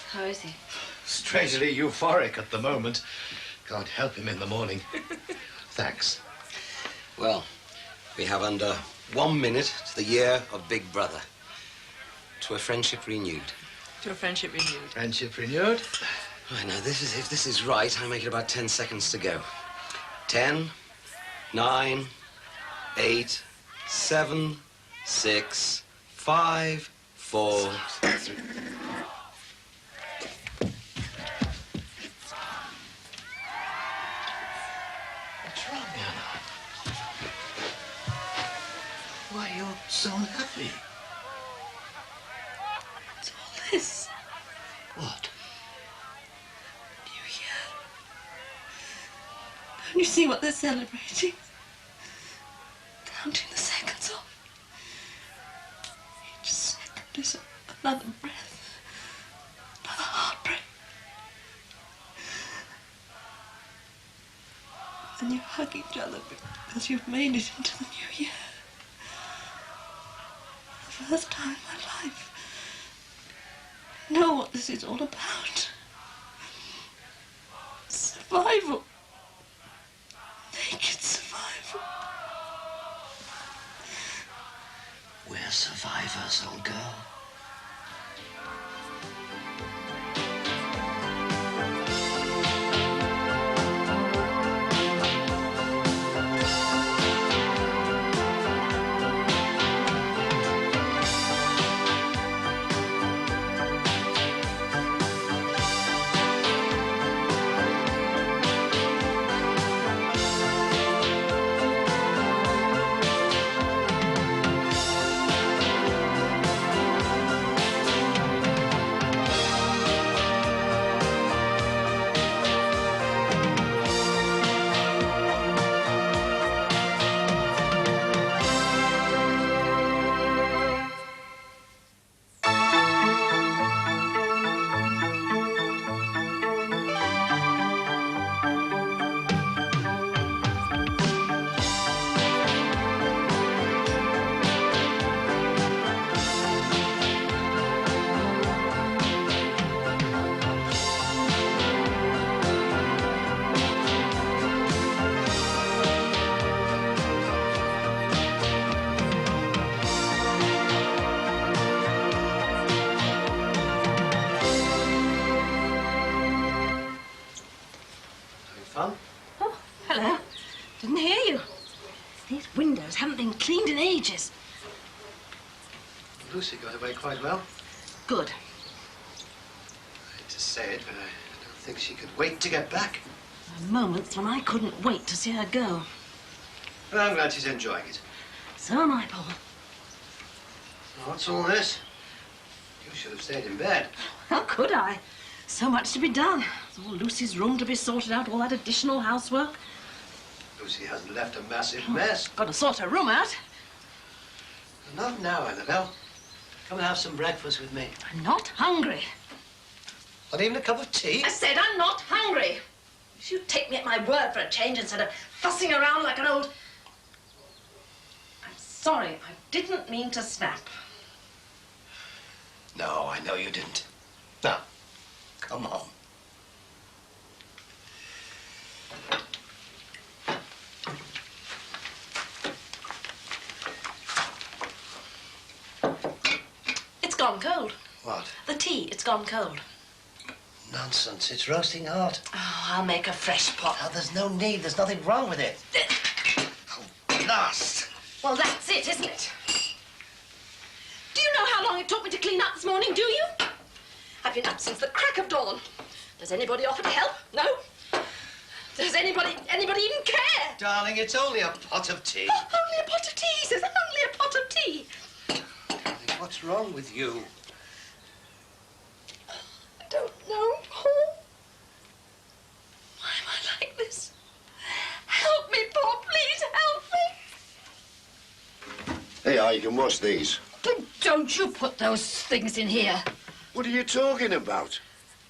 How is he? Strangely euphoric at the moment. Can't help him in the morning. Thanks. Well, we have under 1 minute to the year of Big Brother. To a friendship renewed. To a friendship renewed. Friendship renewed? Right, now, if this is right, I make it about 10 seconds to go. 10, 9, 8, 7, 6, 5, 4, 3. What's wrong, Anna? Why, you're so unhappy. What's all this? What? New Year. Don't you see what they're celebrating? Counting the seconds off. Each second is another breath, another heartbreak. And you hug each other because you've made it into the new year. For the first time in my life, I know what this is all about. Survival. Naked survival. We're survivors, old girl. Hello. Didn't hear you. These windows haven't been cleaned in ages. Lucy got away quite well. Good. I hate to say it, but I don't think she could wait to get back. There are moments when I couldn't wait to see her go. Well, I'm glad she's enjoying it. So am I, Paul. What's all this? You should have stayed in bed. How could I? So much to be done. There's all Lucy's room to be sorted out, all that additional housework. Lucy hasn't left a massive mess. Got to sort her room out. Not now, Annabelle. Come and have some breakfast with me. I'm not hungry. Not even a cup of tea? I said I'm not hungry. If you take me at my word for a change instead of fussing around like an old... I'm sorry, I didn't mean to snap. No, I know you didn't. Now, come on. It's gone cold. What? The tea, it's gone cold. Nonsense. It's roasting hot. Oh, I'll make a fresh pot. Oh, there's no need. There's nothing wrong with it. Oh, blast. Well, that's it, isn't it? Do you know how long it took me to clean up this morning, do you? I've been up since the crack of dawn. Does anybody offer to help? No? Does anybody even care? Darling, it's only a pot of tea. Only a pot of tea, he says. Only a pot of tea. Darling, what's wrong with you? I don't know, Paul. Why am I like this? Help me, Paul, please help me. Hey, you can wash these. But don't you put those things in here. What are you talking about?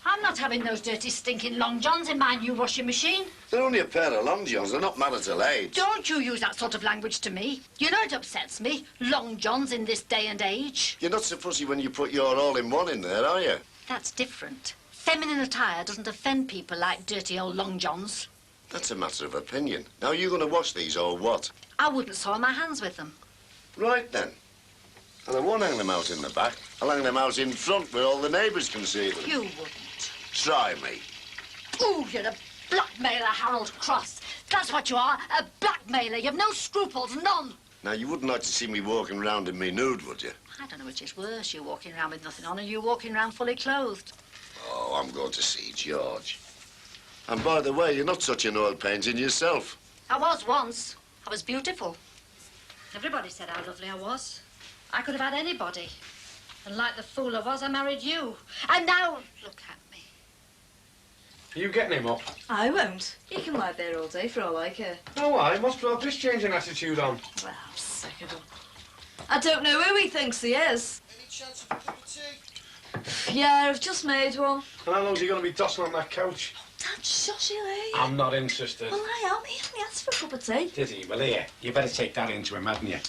I'm not having those dirty, stinking long johns in my new washing machine. They're only a pair of long johns. They're not marital age. Don't you use that sort of language to me. You know it upsets me. Long johns in this day and age. You're not so fussy when you put your all-in-one in there, are you? That's different. Feminine attire doesn't offend people like dirty old long johns. That's a matter of opinion. Now, are you going to wash these or what? I wouldn't soil my hands with them. Right, then. And I won't hang them out in the back. I'll hang them out in front where all the neighbours can see them. You wouldn't. Try me. Ooh, you're a blackmailer, Harold Cross. That's what you are, a blackmailer. You've no scruples, none. Now, you wouldn't like to see me walking around in me nude, would you? I don't know which is worse, you walking around with nothing on or you walking around fully clothed. Oh, I'm going to see George. And by the way, you're not such an oil painting yourself. I was once. I was beautiful. Everybody said how lovely I was. I could have had anybody. And like the fool I was, I married you. And now, look at me. Are you getting him up? I won't. He can lie there all day for all I care. No, I must brought this changing attitude on. Well, I'm sick of him. I don't know who he thinks he is. Any chance of a cup of tea? Yeah, I've just made one. And how long's he going to be tossing on that couch? Dad, shush you, eh? I'm not interested. Well, I am. He only asked for a cup of tea. Did he? Well, here, you better take that into him, hadn't you?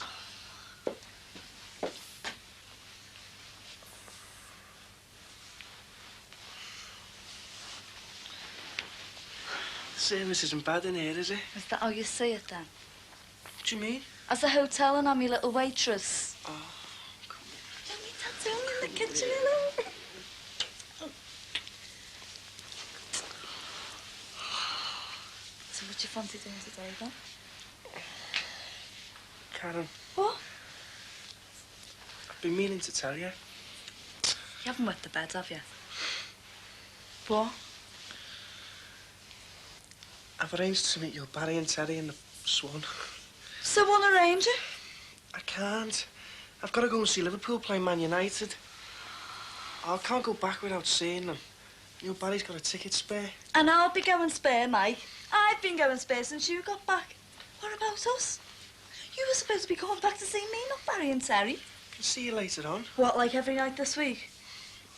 The service isn't bad in here, is it? Is that how you see it, then? What do you mean? As a hotel and I'm your little waitress. Oh, Don't me tattooing in the kitchen, hello? So what you fancy doing today, then? Karen. What? I've been meaning to tell you. You haven't wet the bed, have you? What? I've arranged to meet your Barry and Terry in the Swan. Someone arrange it? I can't. I've got to go and see Liverpool play Man United. I can't go back without seeing them. Your Barry's got a ticket spare. And I'll be going spare, Mike. I've been going spare since you got back. What about us? You were supposed to be going back to see me, not Barry and Terry. I'll see you later on. What, like every night this week?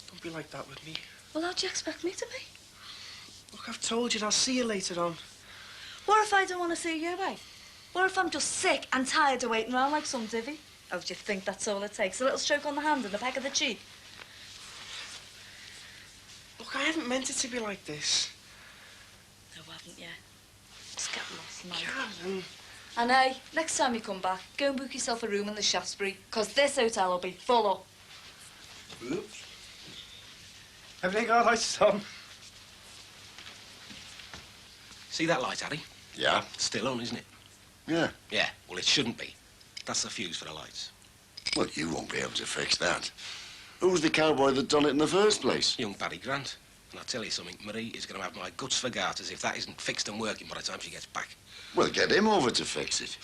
Don't be like that with me. Well, how do you expect me to be? Look, I've told you, I'll see you later on. What if I don't want to see you, eh? What if I'm just sick and tired of waiting around like some divvy? Oh, do you think that's all it takes? A little stroke on the hand and a peck of the cheek? Look, I haven't meant it to be like this. No, haven't you? Just get lost, Mike. Karen. And hey, next time you come back, go and book yourself a room in the Shaftesbury, because this hotel will be full up. Oops. Everything all right, Tom? See that light, Harry? Yeah? Still on, isn't it? Yeah. Yeah, well, it shouldn't be. That's the fuse for the lights. Well, you won't be able to fix that. Who's the cowboy that done it in the first place? Young Paddy Grant. And I'll tell you something, Marie is going to have my guts for garters if that isn't fixed and working by the time she gets back. Well, get him over to fix it.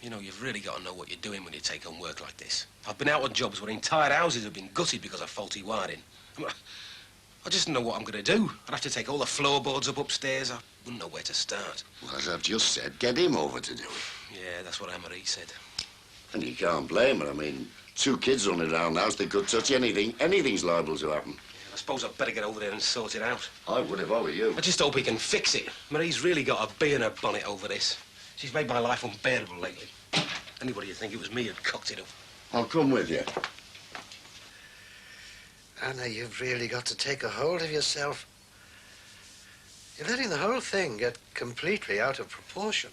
You know, you've really got to know what you're doing when you take on work like this. I've been out on jobs where entire houses have been gutted because of faulty wiring. I just don't know what I'm going to do. I'd have to take all the floorboards up upstairs. I wouldn't know where to start. Well, as I've just said, get him over to do it. Yeah, that's what Anne-Marie said. And you can't blame her. I mean, 2 kids running around the house, they could touch anything. Anything's liable to happen. Yeah, I suppose I'd better get over there and sort it out. I would if I were you. I just hope he can fix it. Marie's really got a bee in her bonnet over this. She's made my life unbearable lately. Anybody would think it was me who'd cocked it up. I'll come with you. Anna, you've really got to take a hold of yourself. You're letting the whole thing get completely out of proportion.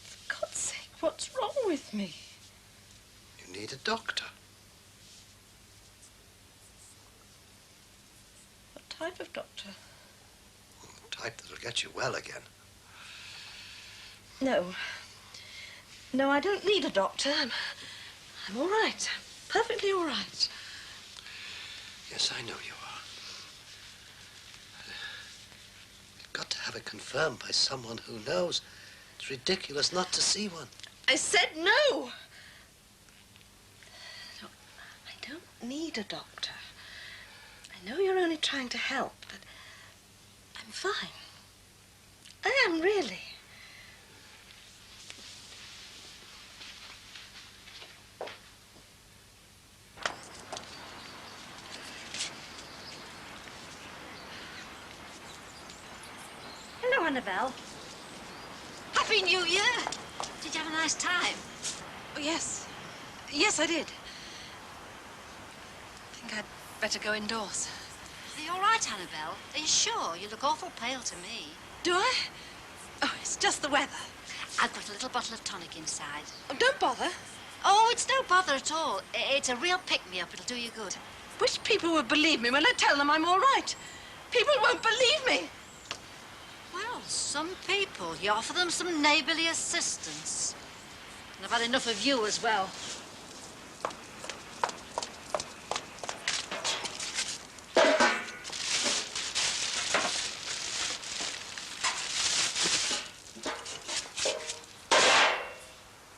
For God's sake, what's wrong with me? You need a doctor. What type of doctor? A type that'll get you well again. No. No, I don't need a doctor. I'm all right. Perfectly all right. Yes, I know you are. You've got to have it confirmed by someone who knows. It's ridiculous not to see one. I said no! Look, I don't need a doctor. I know you're only trying to help, but I'm fine. I am, really. Hello, Annabelle. Happy New Year! Did you have a nice time? Oh, yes. Yes, I did. I think I'd better go indoors. Are you all right, Annabelle? Are you sure? You look awful pale to me. Do I? Oh, it's just the weather. I've got a little bottle of tonic inside. Oh, don't bother. Oh, it's no bother at all. It's a real pick-me-up. It'll do you good. Wish people would believe me when I tell them I'm all right. People won't believe me. Well, some people, you offer them some neighbourly assistance. And I've had enough of you as well.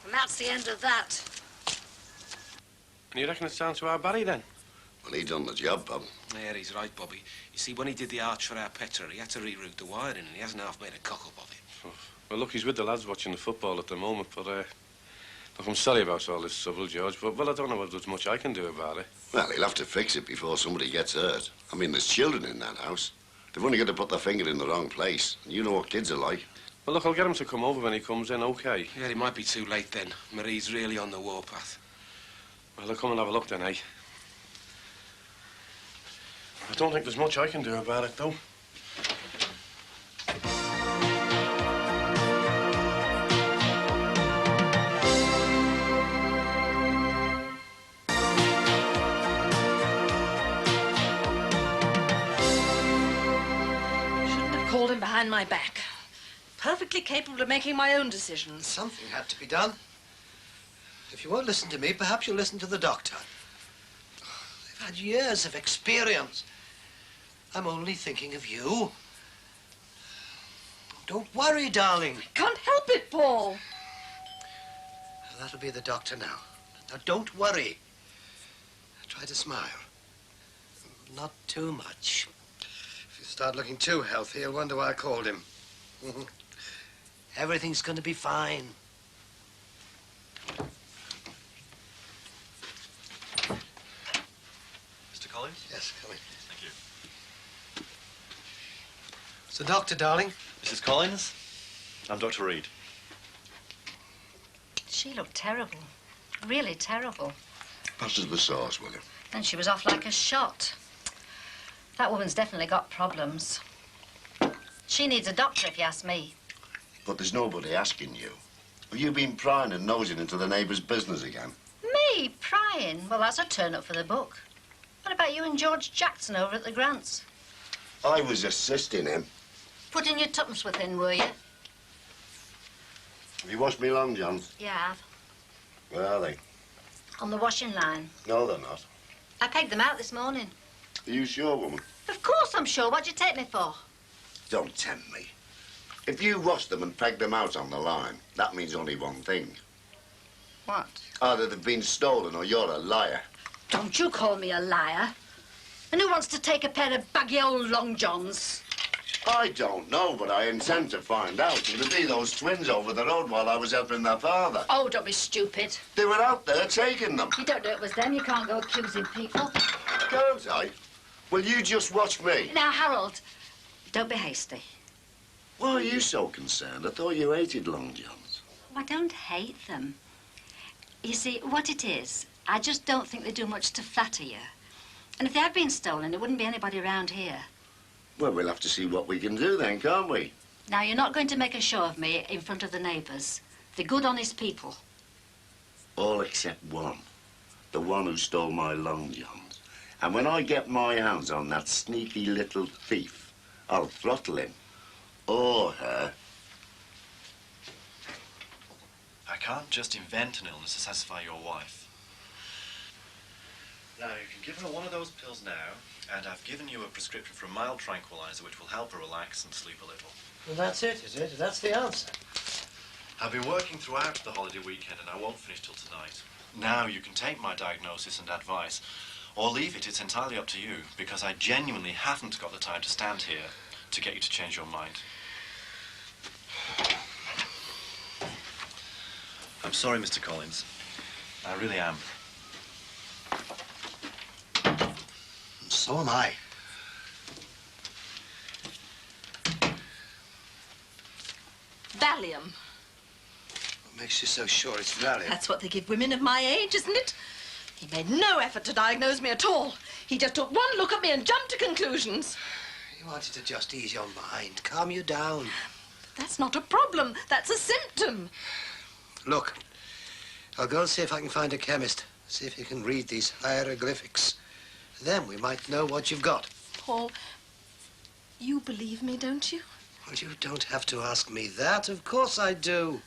And that's the end of that. And you reckon it's down to our Barry, then? Well, he done the job, Bob. Yeah, he's right, Bobby. You see, when he did the arch for our Petra, he had to reroute the wiring, and he hasn't half made a cock-up of it. Well, look, he's with the lads watching the football at the moment, but, look, I'm sorry about all this trouble, George, but, well, I don't know whether there's much I can do about it. Well, he'll have to fix it before somebody gets hurt. I mean, there's children in that house. They've only got to put their finger in the wrong place. And you know what kids are like. Well, look, I'll get him to come over when he comes in, OK? Yeah, it might be too late then. Marie's really on the warpath. Well, look, come and have a look then, eh? I don't think there's much I can do about it, though. Shouldn't have called him behind my back. Perfectly capable of making my own decisions. Something had to be done. If you won't listen to me, perhaps you'll listen to the doctor. They've had years of experience. I'm only thinking of you. Don't worry, darling. I can't help it, Paul. That'll be the doctor now. Now, don't worry. Try to smile. Not too much. If you start looking too healthy, you'll wonder why I called him. Everything's going to be fine. Mr. Collins? Yes, come in. Thank you. It's the doctor, darling. Mrs. Collins? I'm Dr. Reed. She looked terrible. Really terrible. Pass us the sauce, will you? And she was off like a shot. That woman's definitely got problems. She needs a doctor, if you ask me. But there's nobody asking you. Have you been prying and nosing into the neighbour's business again? Me prying? Well, that's a turn up for the book. What about you and George Jackson over at the Grants? I was assisting him. Putting your tuppence within, were you? Have you washed me long johns? Yeah, I have. Where are they? On the washing line. No, they're not. I pegged them out this morning. Are you sure, woman? Of course I'm sure. What'd you take me for? Don't tempt me. If you washed them and pegged them out on the line, that means only one thing. What? Either they've been stolen or you're a liar. Don't you call me a liar. And who wants to take a pair of baggy old long johns? I don't know, but I intend to find out. It'll be those twins over the road while I was helping their father. Oh, don't be stupid. They were out there taking them. You don't know it was them. You can't go accusing people. Can't I? Will you just watch me? Now, Harold, don't be hasty. Why are you so concerned? I thought you hated long johns. I don't hate them. You see, what it is, I just don't think they do much to flatter you. And if they had been stolen, there wouldn't be anybody around here. Well, we'll have to see what we can do then, can't we? Now, you're not going to make a show of me in front of the neighbours. They're good, honest people. All except one. The one who stole my long johns. And when I get my hands on that sneaky little thief, I'll throttle him. Or her. I can't just invent an illness to satisfy your wife. Now, you can give her one of those pills now, and I've given you a prescription for a mild tranquilizer which will help her relax and sleep a little. Well, that's it, is it? That's the answer. I've been working throughout the holiday weekend and I won't finish till tonight. Now you can take my diagnosis and advice, or leave it. It's entirely up to you, because I genuinely haven't got the time to stand here to get you to change your mind. I'm sorry, Mr. Collins. I really am. So am I. Valium. What makes you so sure it's Valium? That's what they give women of my age, isn't it? He made no effort to diagnose me at all. He just took one look at me and jumped to conclusions. He wanted to just ease your mind, calm you down. That's not a problem. That's a symptom. Look, I'll go and see if I can find a chemist. See if he can read these hieroglyphics. Then we might know what you've got. Paul, you believe me, don't you? Well, you don't have to ask me that. Of course I do.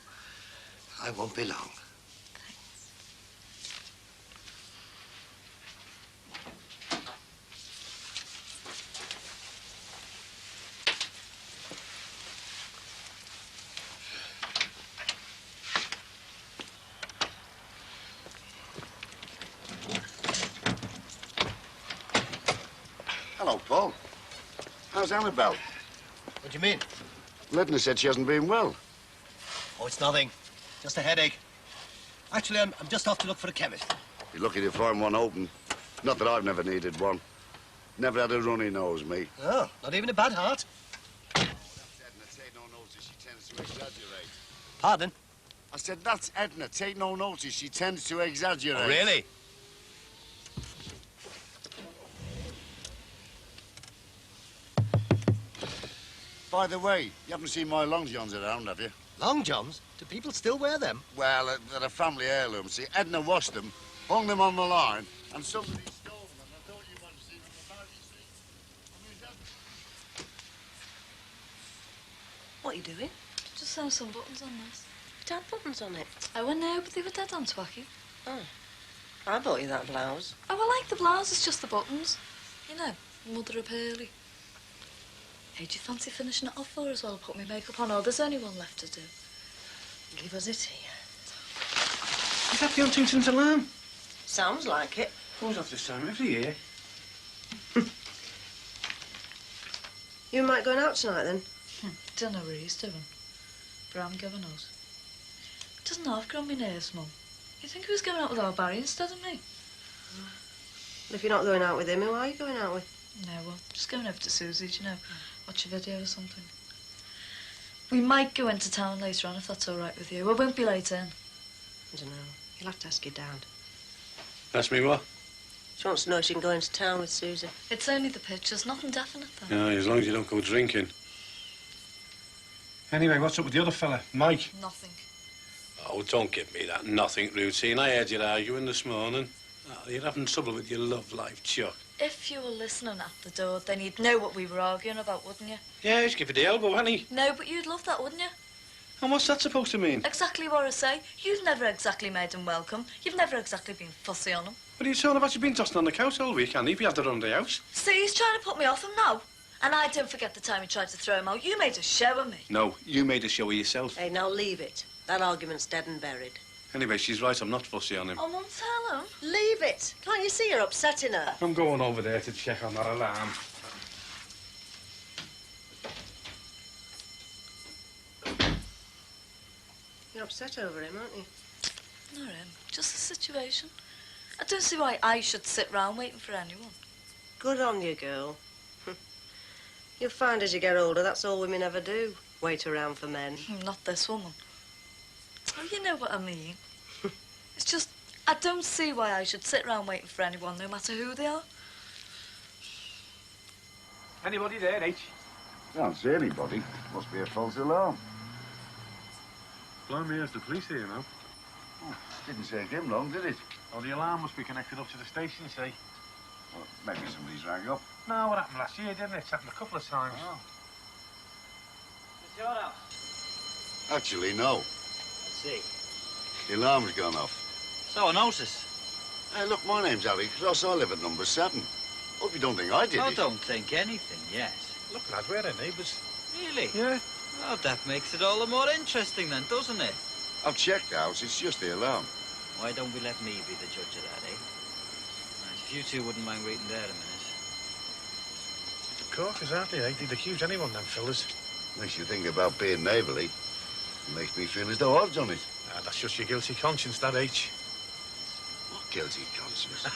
I won't be long. Hello, Paul. How's Annabelle? What do you mean? Edna said she hasn't been well. Oh, it's nothing. Just a headache. Actually, I'm just off to look for a chemist. You're lucky to find one open. Not that I've never needed one. Never had a runny nose, me. Oh, not even a bad heart. That's Edna. Take no notice. She tends to exaggerate. Pardon? I said, that's Edna. Take no notice. She tends to exaggerate. Oh, really? By the way, you haven't seen my long johns around, have you? Long johns? Do people still wear them? Well, they're a family heirloom. See, Edna washed them, hung them on the line, and somebody stole them. I thought you might have seen them about, you see. I mean, What are you doing? Just sew some buttons on this. It had buttons on it. I wouldn't know, but they were dead on twacky. Oh. I bought you that blouse. Oh, I like the blouse, it's just the buttons. You know, mother of pearly. Hey, do you fancy finishing it off for us while I put my makeup on? Oh, there's only one left to do. Give us it here. Is that the Huntington's alarm? Sounds like it. Goes off this time every year. You and Mike going out tonight, then? Don't know what he's doing. But I'm giving us. He doesn't have grumpy nerves, Mum. You think he was going out with our Barry instead of me? If you're not going out with him, who are you going out with? No, well, just going over to Susie's, you know. Watch a video or something. We might go into town later on, if that's all right with you. We won't be late in. I don't know. You'll have to ask your dad. Ask me what? She wants to know if she can go into town with Susie. It's only the pictures, nothing definite, though. No, as long as you don't go drinking. Anyway, what's up with the other fella, Mike? Nothing. Oh, don't give me that nothing routine. I heard you arguing this morning. Oh, you're having trouble with your love life, Chuck. If you were listening at the door, then you'd know what we were arguing about, wouldn't you? Yeah, just give it the elbow, honey. No, but you'd love that, wouldn't you? And what's that supposed to mean? Exactly what I say. You've never exactly made him welcome. You've never exactly been fussy on him. What are you talking about? You've been tossing on the couch all week, Annie. If you had to run the house. See, he's trying to put me off him now. And I don't forget the time you tried to throw him out. You made a show of me. No, you made a show of yourself. Hey, now leave it. That argument's dead and buried. Anyway, she's right. I'm not fussy on him. Oh, Mum, tell him. Leave it. Can't you see you're upsetting her? I'm going over there to check on that alarm. You're upset over him, aren't you? Not him. Just the situation. I don't see why I should sit round waiting for anyone. Good on you, girl. You'll find as you get older, that's all women ever do. Wait around for men. Not this woman. Oh, you know what I mean. It's just, I don't see why I should sit round waiting for anyone, no matter who they are. Anybody there, H? Can't see anybody. Must be a false alarm. Blimey, there's the police here, you know. Oh, didn't take him long, did it? Oh, the alarm must be connected up to the station, see? Well, maybe somebody's rang up. No, what happened last year, didn't it? It's happened a couple of times. Oh. It's your house? Actually, no. I see. The alarm's gone off. So, I notice. Hey, look, my name's Harry Cross. I live at number 7. Hope you don't think I did I it. don't think anything yet. Look, lad, we're our neighbours. Really? Yeah. Oh, that makes it all the more interesting then, doesn't it? I've checked the house. It's just the alarm. Why don't we let me be the judge of that, eh? Right, if you two wouldn't mind waiting there a minute. Corkers, aren't they? They'd accuse anyone, them fellas. Makes you think about being neighbourly. Makes me feel as though I've done it. Ah, that's just your guilty conscience, that H. What guilty conscience?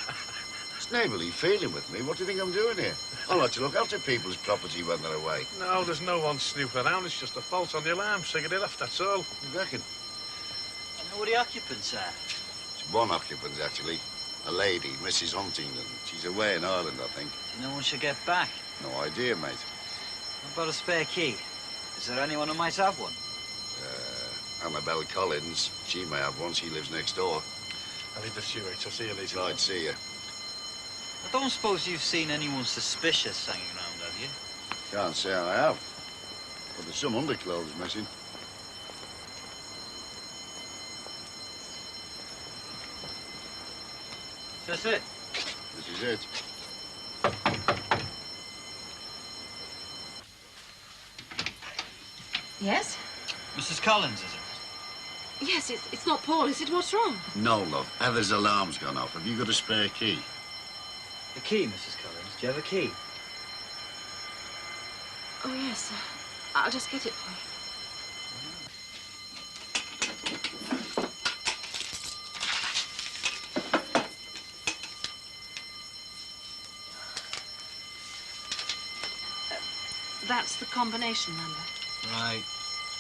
It's neighbourly feeling with me. What do you think I'm doing here? I like to look after people's property when they're away. No, there's no one snooping around. It's just a fault on the alarm. Figured it off, that's all. You reckon? Do you know who the occupants are? It's one occupant, actually. A lady, Mrs. Huntington. She's away in Ireland, I think. No one should get back. No idea, mate. What about a spare key? Is there anyone who might have one? Annabelle Collins. She may have one. She lives next door. I'll leave this to you, H. I'll see you later. I'd see you. I don't suppose you've seen anyone suspicious hanging around, have you? Can't say I have. But there's some underclothes missing. That's it. This is it. Yes? Mrs. Collins, is it? Yes, it's not Paul, is it? What's wrong? No, love. Heather's alarm's gone off. Have you got a spare key? A key, Mrs. Collins? Do you have a key? Oh, yes. I'll just get it for you. That's the combination number. Right.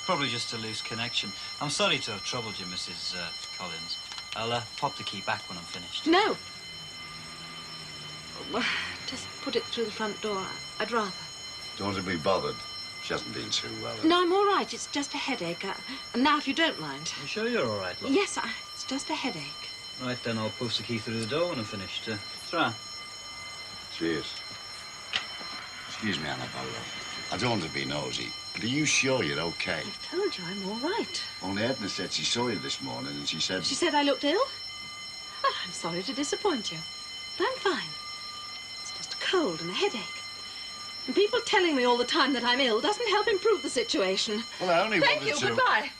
Probably just a loose connection. I'm sorry to have troubled you, Mrs. Collins. I'll pop the key back when I'm finished. No. Well, just put it through the front door. I'd rather. Don't want to be bothered. She hasn't been too well. No, I'm all right. It's just a headache. And now, if you don't mind. You sure you're all right, love? Yes, it's just a headache. Right, then I'll post the key through the door when I'm finished. Try. Cheers. Excuse me, Annabelle. I don't want to be nosy, but are you sure you're okay? I've told you I'm all right. Only Edna said she saw you this morning and she said... She said I looked ill? Oh, I'm sorry to disappoint you. But I'm fine. It's just a cold and a headache. And people telling me all the time that I'm ill doesn't help improve the situation. Well, I only Thank wanted you. to... Goodbye.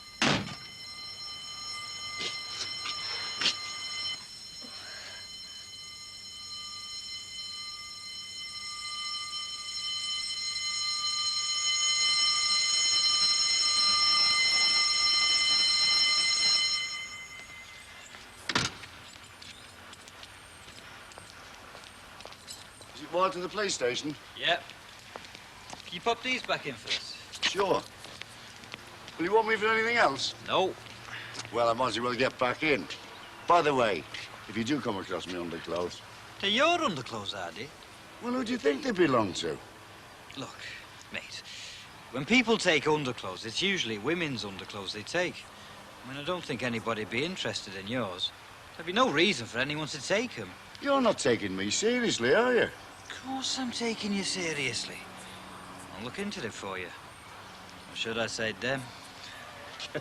Is it wired to the police station? Yep. Can you pop these back in for us? Sure. Will you want me for anything else? No. Well, I might as well get back in. By the way, if you do come across me underclothes... They're your underclothes, are they? Well, who do you think they belong to? Look, mate, when people take underclothes, it's usually women's underclothes they take. I mean, I don't think anybody'd be interested in yours. There'd be no reason for anyone to take them. You're not taking me seriously, are you? Of course I'm taking you seriously. I'll look into it for you. Or should I say them? I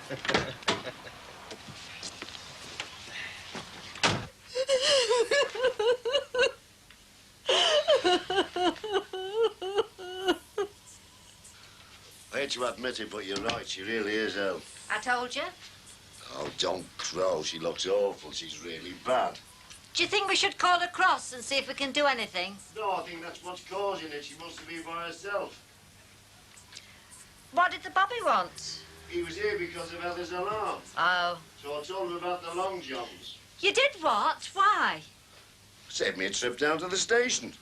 hate to admit it, but you're right. She really is ill. I told you. Oh, don't crow. She looks awful. She's really bad. Do you think we should call across and see if we can do anything? No, I think that's what's causing it. She wants to be by herself. What did the Bobby want? He was here because of Heather's alarm. Oh. So I told him about the long johns. You did what? Why? Saved me a trip down to the station.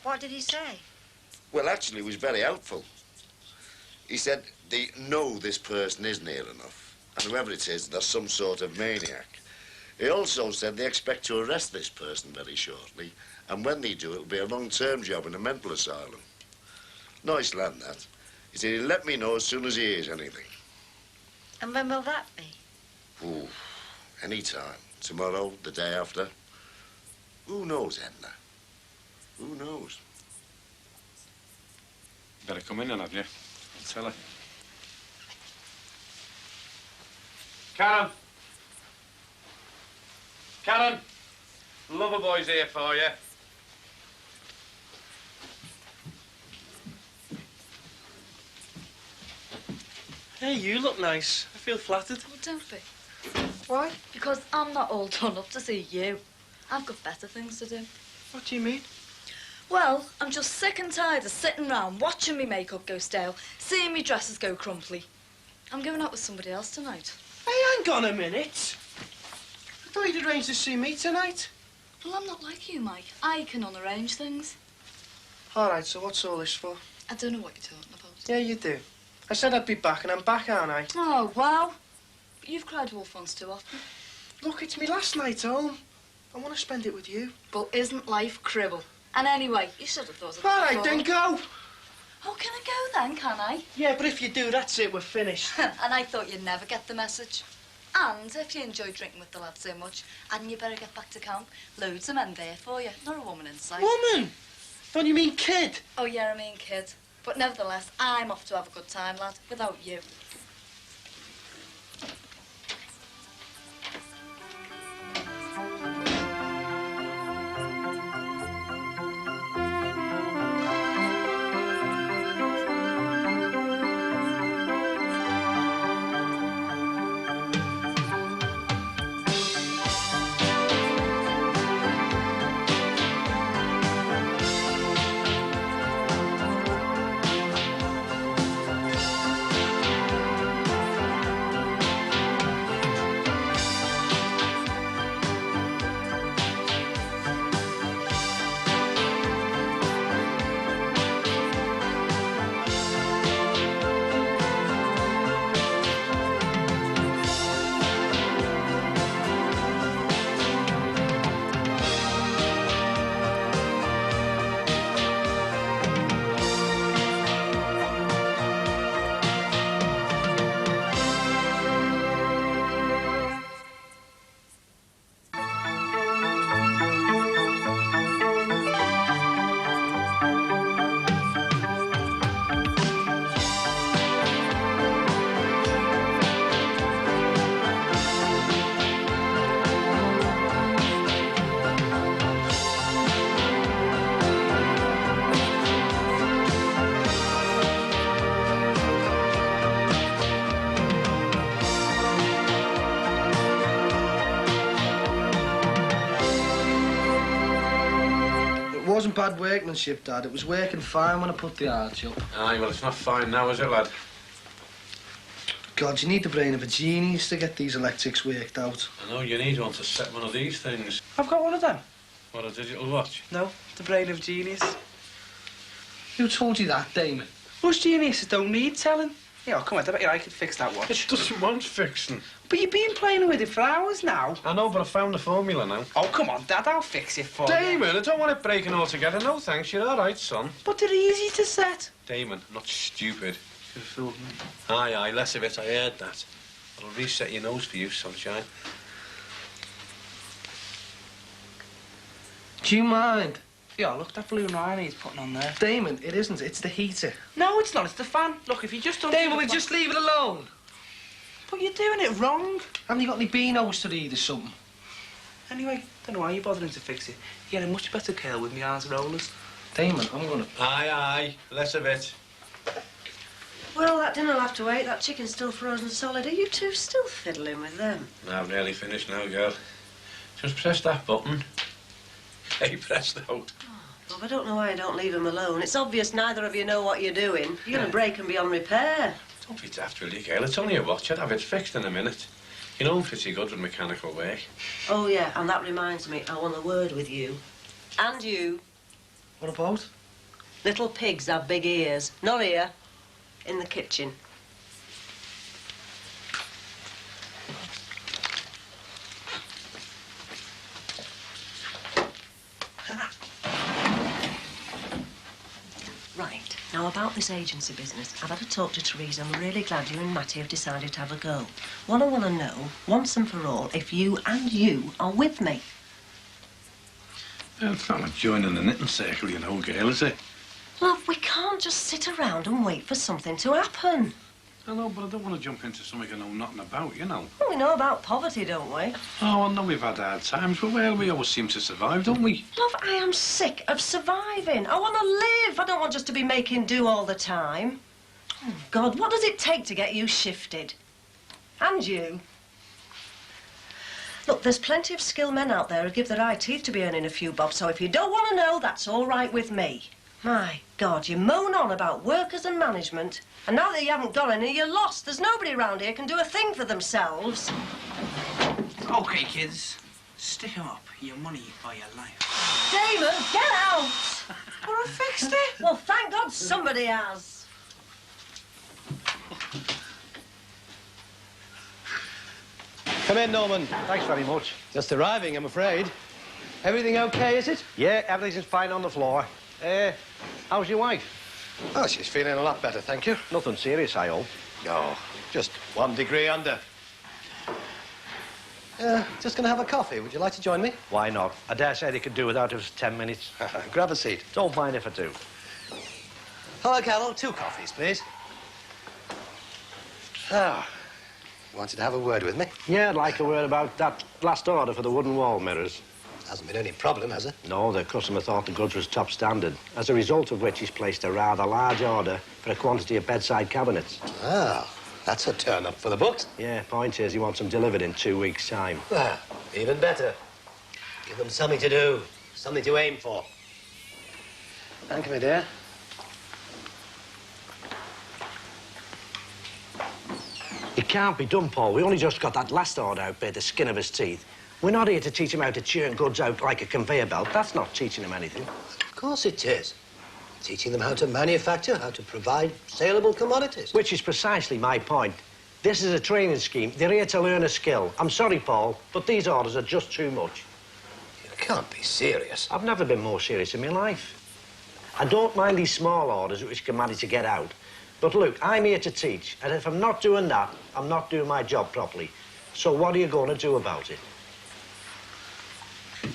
What did he say? Well, actually, he was very helpful. He said they know this person isn't here enough. And whoever it is, they're some sort of maniac. He also said they expect to arrest this person very shortly. And when they do, it'll be a long-term job in a mental asylum. Nice lad, that. He said he'll let me know as soon as he hears anything. And when will that be? Ooh, any time. Tomorrow, the day after. Who knows, Edna? Who knows? Better come in then, have you? I'll tell her. Karen! Karen, lover boy's here for you. Hey, you look nice. I feel flattered. Well, don't be. Why? Because I'm not all done up to see you. I've got better things to do. What do you mean? Well, I'm just sick and tired of sitting round watching me makeup go stale, seeing me dresses go crumply. I'm going out with somebody else tonight. Hey, hang on a minute. I thought you'd arranged to see me tonight. Well, I'm not like you, Mike. I can unarrange things. All right, so what's all this for? I don't know what you're talking about. Yeah, you do. I said I'd be back, and I'm back, aren't I? Oh, wow. But you've cried wolf once too often. Look, it's me last night home. I want to spend it with you. But isn't life cribble? And anyway, you should have thought of All that right, then before. go. Oh, can I go then, can I? Yeah, but if you do, that's it. We're finished. And I thought you'd never get the message. And if you enjoy drinking with the lads so much, hadn't you better get back to camp? Loads of men there for you, not a woman in sight. Woman? Don't you mean kid? Oh, yeah, I mean kid. But nevertheless, I'm off to have a good time, lad, without you. It wasn't bad workmanship, Dad. It was working fine when I put the arch up. Aye, well, it's not fine now, is it, lad? God, you need the brain of a genius to get these electrics worked out. I know you need one to set one of these things. I've got one of them. What, a digital watch? No, the brain of genius. Who told you that, Damon? Most geniuses don't need telling. Yeah, come on, I bet you I could fix that watch. It doesn't want fixing. But you've been playing with it for hours now. I know, but I found the formula now. Oh, come on, Dad, I'll fix it for you. Damon, I don't want it breaking altogether. No, thanks. You're all right, son. But they're easy to set. Damon, I'm not stupid. Should have fooled me. Aye, aye, less of it. I heard that. I'll reset your nose for you, sunshine. Do you mind? Yeah, look, that blue line he's putting on there. Damon, it isn't. It's the heater. No, it's not. It's the fan. Look, if you just don't... Damon, we'll just leave it alone. But you're doing it wrong. Haven't you got any beanos to read or something? Anyway, don't know why you're bothering to fix it. You get a much better curl with me arms rollers. Damon, I'm gonna... Aye, aye. Less of it. Well, that dinner'll have to wait. That chicken's still frozen solid. Are you two still fiddling with them? No, I'm nearly finished now, girl. Just press that button. Hey, pressed out. Bob, I don't know why you don't leave them alone. It's obvious neither of you know what you're doing. You're going to break them beyond repair. Don't be daft, will you, girl? It's only a watch. I'd have it fixed in a minute. You know I'm pretty good with mechanical work. Oh, yeah, and that reminds me, I want a word with you. And you. What about? Little pigs have big ears. Not here. In the kitchen. Right. Now, about this agency business, I've had a talk to Teresa, and we're really glad you and Matty have decided to have a go. What I want to know, once and for all, if you and you are with me. Well, it's not like joining the knitting circle, you know, girl, is it? Love, we can't just sit around and wait for something to happen. I know, but I don't want to jump into something I know nothing about, you know. Well, we know about poverty, don't we? Oh, I know we've had hard times, but well, we always seem to survive, don't we? Love, I am sick of surviving. I want to live. I don't want just to be making do all the time. Oh, God, what does it take to get you shifted? And you? Look, there's plenty of skilled men out there who give their eye teeth to be earning a few bob, so if you don't want to know, that's all right with me. My God, you moan on about workers and management, and now that you haven't got any, you're lost. There's nobody around here can do a thing for themselves. OK, kids. Stick 'em up. Your money or your life. Damon, get out! Well, I fixed it. Well, thank God somebody has. Come in, Norman. Thanks very much. Just arriving, I'm afraid. Everything okay, is it? Yeah, everything's fine on the floor. How's your wife? Oh, she's feeling a lot better, thank you. Nothing serious, I hope. No, just 1 degree under. Just gonna have a coffee. Would you like to join me? Why not? I dare say they could do without it for 10 minutes. Grab a seat. Don't mind if I do. Hello, Carol. 2 coffees, please. Ah, you wanted to have a word with me? Yeah, I'd like a word about that last order for the wooden wall mirrors. Hasn't been any problem, has it? No, the customer thought the goods was top standard, as a result of which he's placed a rather large order for a quantity of bedside cabinets. Ah, that's a turn-up for the books. Yeah, point is he wants them delivered in 2 weeks' time. Ah, even better. Give them something to do, something to aim for. Thank you, my dear. It can't be done, Paul. We only just got that last order out by the skin of his teeth. We're not here to teach him how to churn goods out like a conveyor belt. That's not teaching him anything. Of course it is. Teaching them how to manufacture, how to provide saleable commodities. Which is precisely my point. This is a training scheme. They're here to learn a skill. I'm sorry, Paul, but these orders are just too much. You can't be serious. I've never been more serious in my life. I don't mind these small orders which can manage to get out. But look, I'm here to teach, and if I'm not doing that, I'm not doing my job properly. So what are you going to do about it?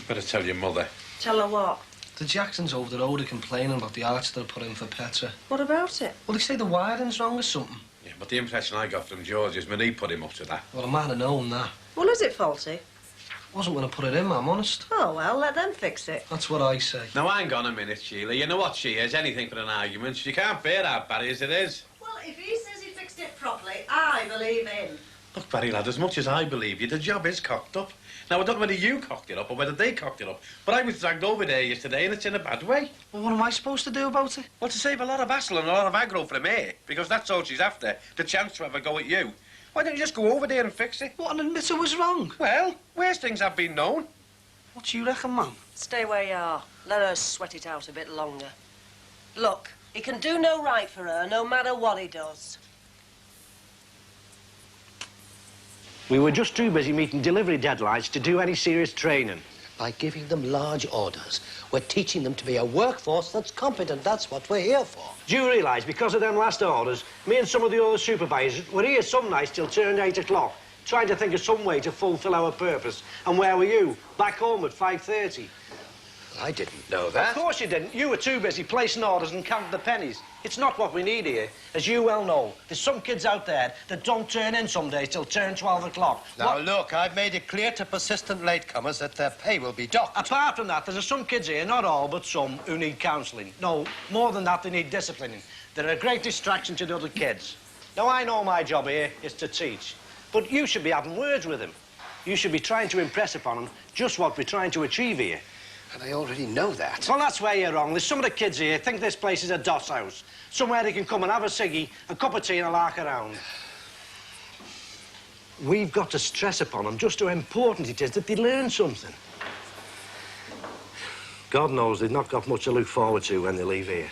Better tell your mother. Tell her what? The Jacksons over the road are complaining about the arch they'll put in for Petra. What about it? Well, they say the wiring's wrong or something. Yeah, but the impression I got from George is when he put him up to that. Well, I might have known that. Well, is it faulty? Wasn't when I put it in, I'm honest. Oh, well, let them fix it. That's what I say. Now, hang on a minute, Sheila. You know what she is. Anything for an argument. She can't bear that, Barry, as it is. Well, if he says he fixed it properly, I believe him. Look, Barry, lad, as much as I believe you, the job is cocked up. Now, I don't know whether you cocked it up or whether they cocked it up, but I was dragged over there yesterday and it's in a bad way. Well, what am I supposed to do about it? Well, to save a lot of hassle and a lot of aggro from her, because that's all she's after, the chance to have a go at you. Why don't you just go over there and fix it? What, and admit it was wrong? Well, worse things have been known. What do you reckon, Mum? Stay where you are. Let her sweat it out a bit longer. Look, he can do no right for her, no matter what he does. We were just too busy meeting delivery deadlines to do any serious training. By giving them large orders, we're teaching them to be a workforce that's competent. That's what we're here for. Do you realise, because of them last orders, me and some of the other supervisors were here some nights till turned 8 o'clock, trying to think of some way to fulfil our purpose. And where were you? Back home at 5:30. I didn't know that. Of course you didn't. You were too busy placing orders and counting the pennies. It's not what we need here. As you well know, there's some kids out there that don't turn in some days till turn 12 o'clock. Now, look, I've made it clear to persistent latecomers that their pay will be docked. Apart from that, there's some kids here, not all, but some, who need counselling. No, more than that, they need disciplining. They're a great distraction to the other kids. Now, I know my job here is to teach, but you should be having words with them. You should be trying to impress upon them just what we're trying to achieve here. And I already know that. Well, that's where you're wrong. There's some of the kids here think this place is a doss house. Somewhere they can come and have a ciggy, a cup of tea and a lark around. We've got to stress upon them just how important it is that they learn something. God knows they've not got much to look forward to when they leave here.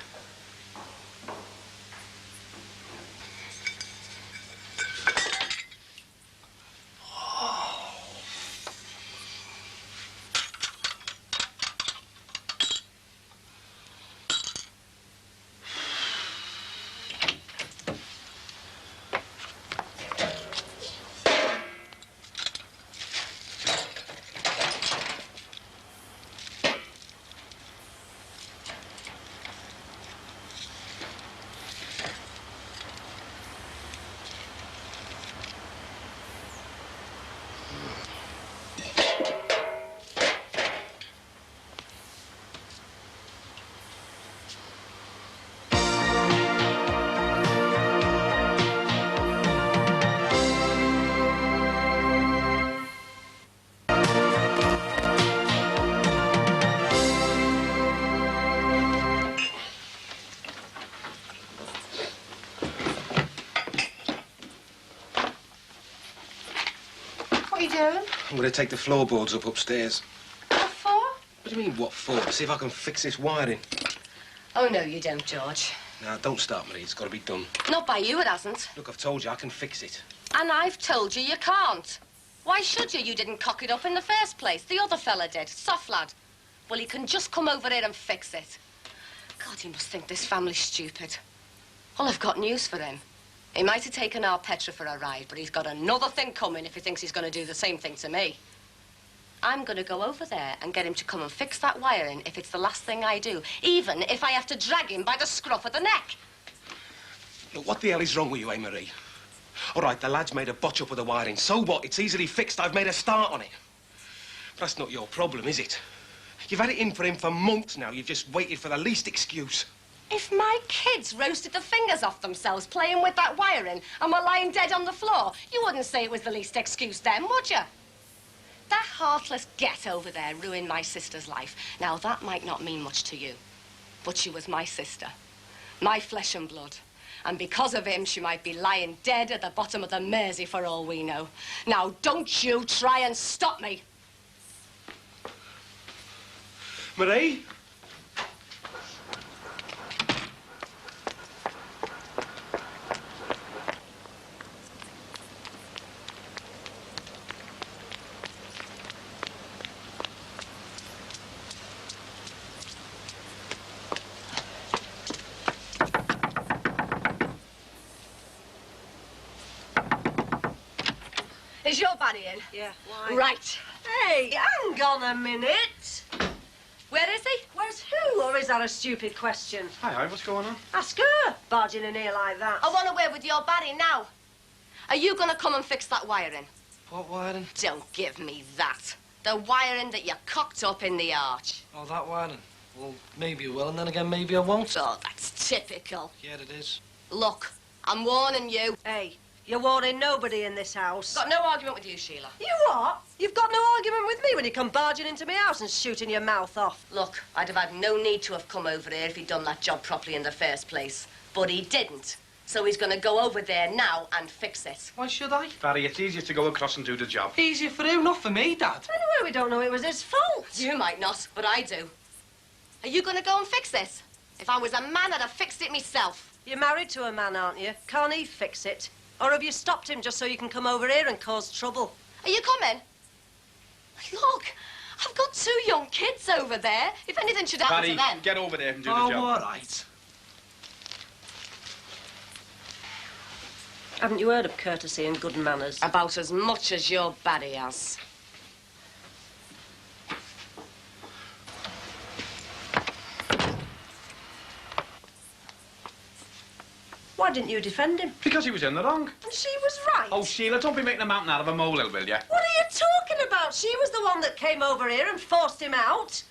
I'm going to take the floorboards up upstairs. What for? What do you mean, what for? To see if I can fix this wiring. Oh, no, you don't, George. Now, don't start, Marie. It's got to be done. Not by you, it hasn't. Look, I've told you I can fix it. And I've told you you can't. Why should you? You didn't cock it up in the first place. The other fella did. Soft lad. Well, he can just come over here and fix it. God, he must think this family's stupid. Well, I've got news for him. He might have taken our Petra for a ride, but he's got another thing coming if he thinks he's going to do the same thing to me. I'm going to go over there and get him to come and fix that wiring if it's the last thing I do, even if I have to drag him by the scruff of the neck. Look, what the hell is wrong with you, eh, Marie? All right, the lad's made a botch up with the wiring. So what? It's easily fixed. I've made a start on it. But that's not your problem, is it? You've had it in for him for months now. You've just waited for the least excuse. If my kids roasted the fingers off themselves playing with that wiring and were lying dead on the floor, you wouldn't say it was the least excuse then, would you? That heartless get over there ruined my sister's life. Now, that might not mean much to you, but she was my sister, my flesh and blood. And because of him, she might be lying dead at the bottom of the Mersey for all we know. Now, don't you try and stop me. Marie? Is your buddy in? Yeah, why? Right. Hey, hang on a minute. Where is he? Where's who? Or is that a stupid question? Hi, what's going on? Ask her, barging in here like that. I want to word with your buddy now. Are you going to come and fix that wiring? What wiring? Don't give me that. The wiring that you cocked up in the arch. Oh, that wiring? Well, maybe I will, and then again, maybe I won't. Oh, that's typical. Yeah, it is. Look, I'm warning you. Hey, you're warning nobody in this house. Got no argument with you, Sheila. You what? You've got no argument with me when you come barging into my house and shooting your mouth off. Look, I'd have had no need to have come over here if he'd done that job properly in the first place. But he didn't. So he's going to go over there now and fix it. Why should I? Barry, it's easier to go across and do the job. Easier for you, not for me, Dad. Anyway, we don't know it was his fault. You might not, but I do. Are you going to go and fix this? If I was a man, I'd have fixed it myself. You're married to a man, aren't you? Can't he fix it? Or have you stopped him just so you can come over here and cause trouble? Are you coming? Look, I've got 2 young kids over there. If anything should happen to them... Get over there and do the job. Oh, all right. Haven't you heard of courtesy and good manners? About as much as your baddie has. Why didn't you defend him? Because he was in the wrong. And she was right. Oh, Sheila, don't be making a mountain out of a molehill, will you? What are you talking about? She was the one that came over here and forced him out.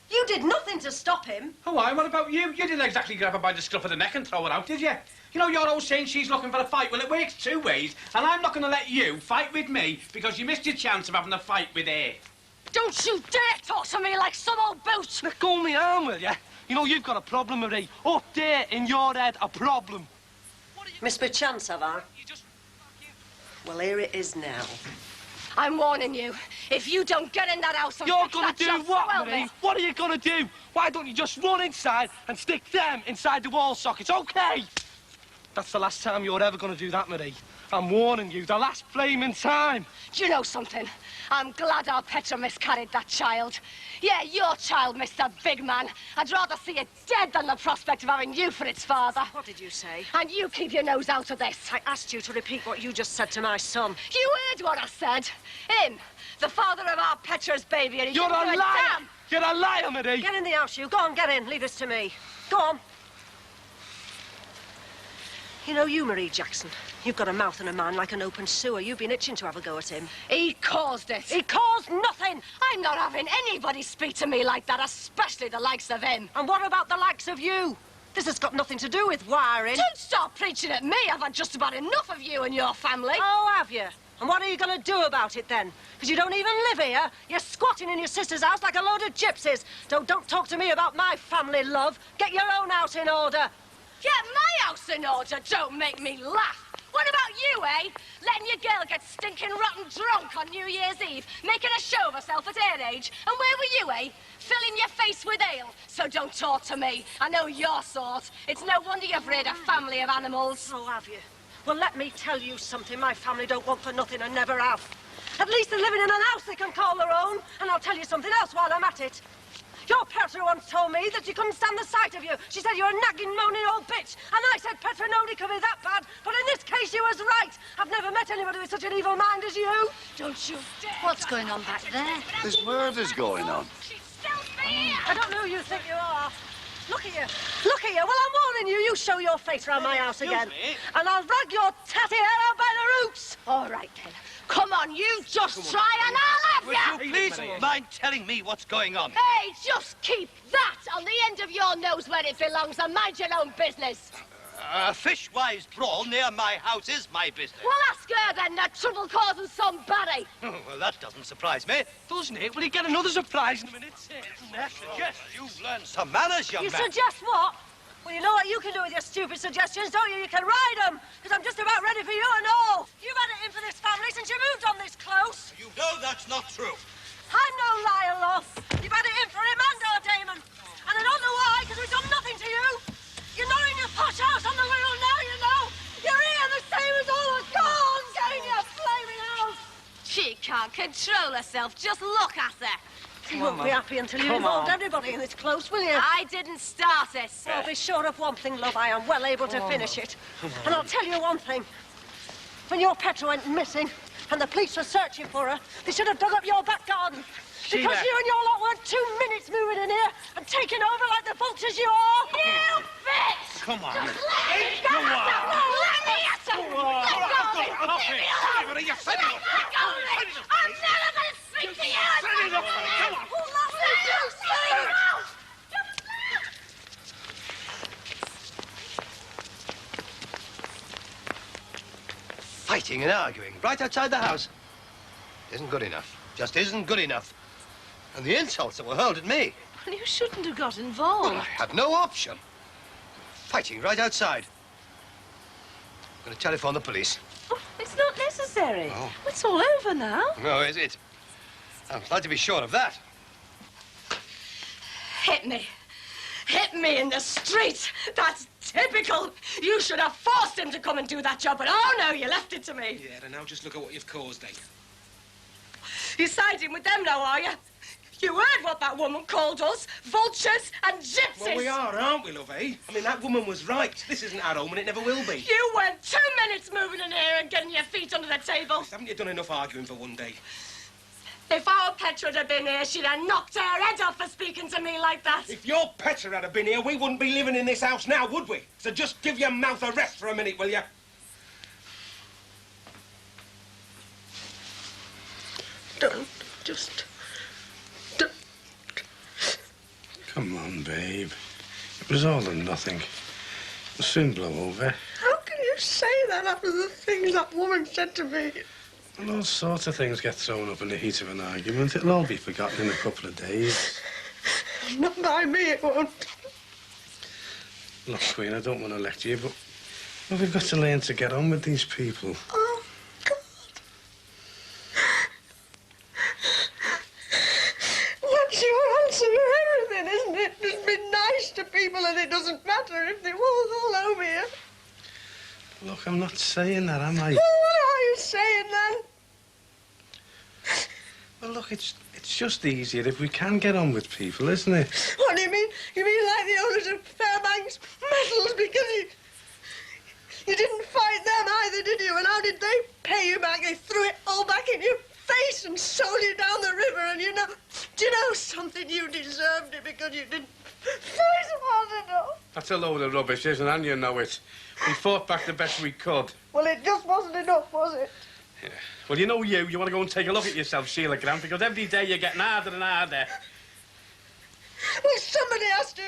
You did nothing to stop him. Oh, why? What about you? You didn't exactly grab her by the scruff of the neck and throw her out, did you? You know, you're always saying she's looking for a fight. Well, it works 2 ways, and I'm not going to let you fight with me because you missed your chance of having a fight with her. Don't you dare talk to me like some old boot! Let go of me arm, will you? You know, you've got a problem, Marie. Up there in your head, a problem. Missed my chance, have I? Well, here it is now. I'm warning you. If you don't get in that house and You're fix gonna that do job what, well, Marie? miss. What are you gonna do? Why don't you just run inside and stick them inside the wall sockets, okay? That's the last time you're ever gonna do that, Marie. I'm warning you, the last flaming time. Do you know something? I'm glad our Petra miscarried that child. Yeah, your child, Mr. Big Man. I'd rather see it dead than the prospect of having you for its father. What did you say? And you keep your nose out of this. I asked you to repeat what you just said to my son. You heard what I said. Him, the father of our Petra's baby, and he You're didn't a do liar! damn. You're a liar, Marie! Get in the house, you. Go on, get in. Leave this to me. Go on. You know you, Marie Jackson. You've got a mouth and a mind like an open sewer. You've been itching to have a go at him. He caused it. He caused nothing. I'm not having anybody speak to me like that, especially the likes of him. And what about the likes of you? This has got nothing to do with wiring. Don't start preaching at me. I've had just about enough of you and your family. Oh, have you? And what are you going to do about it, then? Because you don't even live here. You're squatting in your sister's house like a load of gypsies. Don't talk to me about my family, love. Get your own house in order. Get my house in order. Don't make me laugh. What about you, eh? Letting your girl get stinking rotten drunk on New Year's Eve, making a show of herself at her age. And where were you, eh? Filling your face with ale. So don't talk to me. I know your sort. It's no wonder you've reared a family of animals. Oh, have you? Well, let me tell you something. My family don't want for nothing and never have. At least they're living in an house they can call their own. And I'll tell you something else while I'm at it. Your Petra once told me that she couldn't stand the sight of you. She said you're a nagging, moaning old bitch. And I said, Petra, nobody could be that bad. But in this case, she was right. I've never met anybody with such an evil mind as you. Don't you dare. What's going on back there? There's murders going on. I don't know who you think you are. Look at you. Look at you. Well, I'm warning you. You show your face round my house again. And I'll drag your tatty hair out by the roots. All right, then. Come on, you just try and I'll have Would you please mind telling me what's going on? Hey, just keep that on the end of your nose where it belongs and mind your own business. A fishwives brawl near my house is my business. Well, ask her then, that trouble causing somebody. Oh, well, that doesn't surprise me. Doesn't it? Will you get another surprise in a minute? I suggest you learn some manners, young You man. suggest what? Well, you know what you can do with your stupid suggestions, don't you? You can ride them, because I'm just about ready for you and all. You've had it in for this family since you moved on this close. You know that's not true. I'm no liar, love. You've had it in for him and our Damon. And I don't know why, because we've done nothing to you. You're not in your posh house on the wheel now, you know. You're here the same as all the gone, getting your flaming house. She can't control herself. Just look at her. You won't be happy until you involved everybody in this close, will you? I didn't start it. Well, be sure of one thing, love. I am well able to finish it. And I'll tell you one thing. When your Petra went missing and the police were searching for her, they should have dug up your back garden. Sheila. Because you and your lot weren't 2 minutes moving in here and taking over like the vultures you are. You bitch! Come on. Just let me go! Come on. Let me at her! Come on. Let go of me! Come on. Leave me alone! What are you saying? Let go of me! I'm never going to speak to you! Set it up. Come on. Well, let me go! Fighting and arguing right outside the house isn't good enough. Just isn't good enough. And the insults that were hurled at me. Well, you shouldn't have got involved. Well, I had no option. Fighting right outside. I'm going to telephone the police. Oh, it's not necessary. Oh. It's all over now. No, is it? I'm glad to be sure of that. Hit me. Hit me in the street. That's typical. You should have forced him to come and do that job, but oh no, you left it to me. Yeah, and now just look at what you've caused, eh? You're siding with them now, are you? You heard what that woman called us. Vultures and gypsies. Well, we are, aren't we, love, eh? I mean, that woman was right. This isn't our home, and it never will be. You went 2 minutes moving in here and getting your feet under the table. Haven't you done enough arguing for one day? If our Petra had been here, she'd have knocked her head off for speaking to me like that. If your Petra had been here, we wouldn't be living in this house now, would we? So just give your mouth a rest for a minute, will you? Don't. Come on, babe. It was all or nothing. It'll soon blow over. How can you say that after the things that woman said to me? Well, all sorts of things get thrown up in the heat of an argument. It'll all be forgotten in a couple of days. Not by me, it won't. Look, Queen, I don't want to lecture you, but well, we've got to learn to get on with these people. Oh, God. That's your answer to everything, isn't it? Just be nice to people and it doesn't matter if they walk all over you. Look, I'm not saying that, am I? Well, what are you saying, then? Well, look, it's just easier if we can get on with people, isn't it? What do you mean? You mean like the owners of Fairbanks Metals because you didn't fight them either, did you? And how did they pay you back? They threw it all back in your face and sold you down the river. And you know, do you know something? You deserved it because you didn't fight them hard enough. That's a load of rubbish, isn't it? And you know it. We fought back the best we could. Well, it just wasn't enough, was it? Yeah. Well, you know you want to go and take a look at yourself, Sheila Grant, because every day you're getting harder and harder. Well, somebody has to.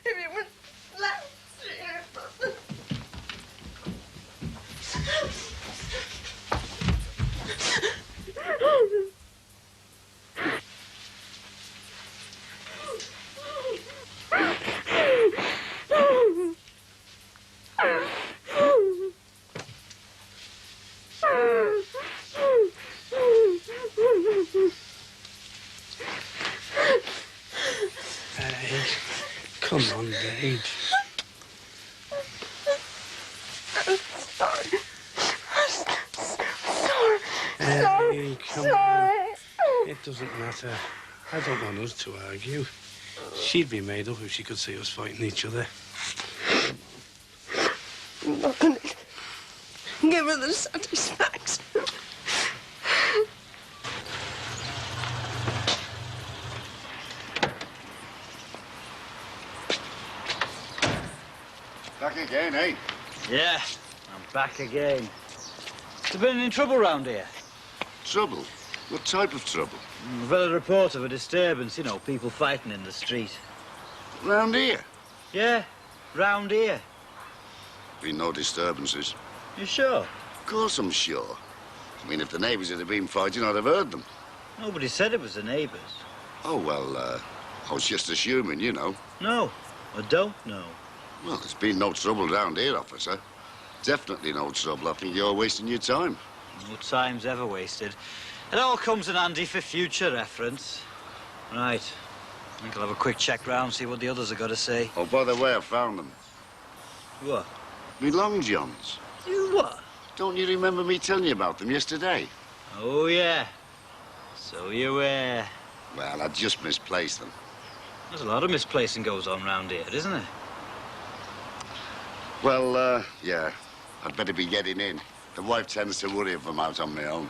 If it was left. Dave. Come on, Dave. Hey, come on. It doesn't matter. I don't want us to argue. She'd be made up if she could see us fighting each other. I'm not going to give her the satisfaction. Back again, eh? Yeah, I'm back again. Have been in trouble round here? Trouble? What type of trouble? I've had a report of a disturbance, you know, people fighting in the street. Round here? Yeah, round here. Been no disturbances. You sure? Of course I'm sure. I mean, if the neighbours had been fighting, I'd have heard them. Nobody said it was the neighbours. Oh, well, I was just assuming, you know. No, I don't know. Well, there's been no trouble round here, officer. Definitely no trouble. I think you're wasting your time. No time's ever wasted. It all comes in handy for future reference. Right. I think I'll have a quick check round, see what the others have got to say. Oh, by the way, I found them. What? Me long johns. You what? Don't you remember me telling you about them yesterday? Oh, yeah. So you were. Well, I just misplaced them. There's a lot of misplacing goes on round here, isn't there? Well, yeah. I'd better be getting in. The wife tends to worry if I'm out on my own.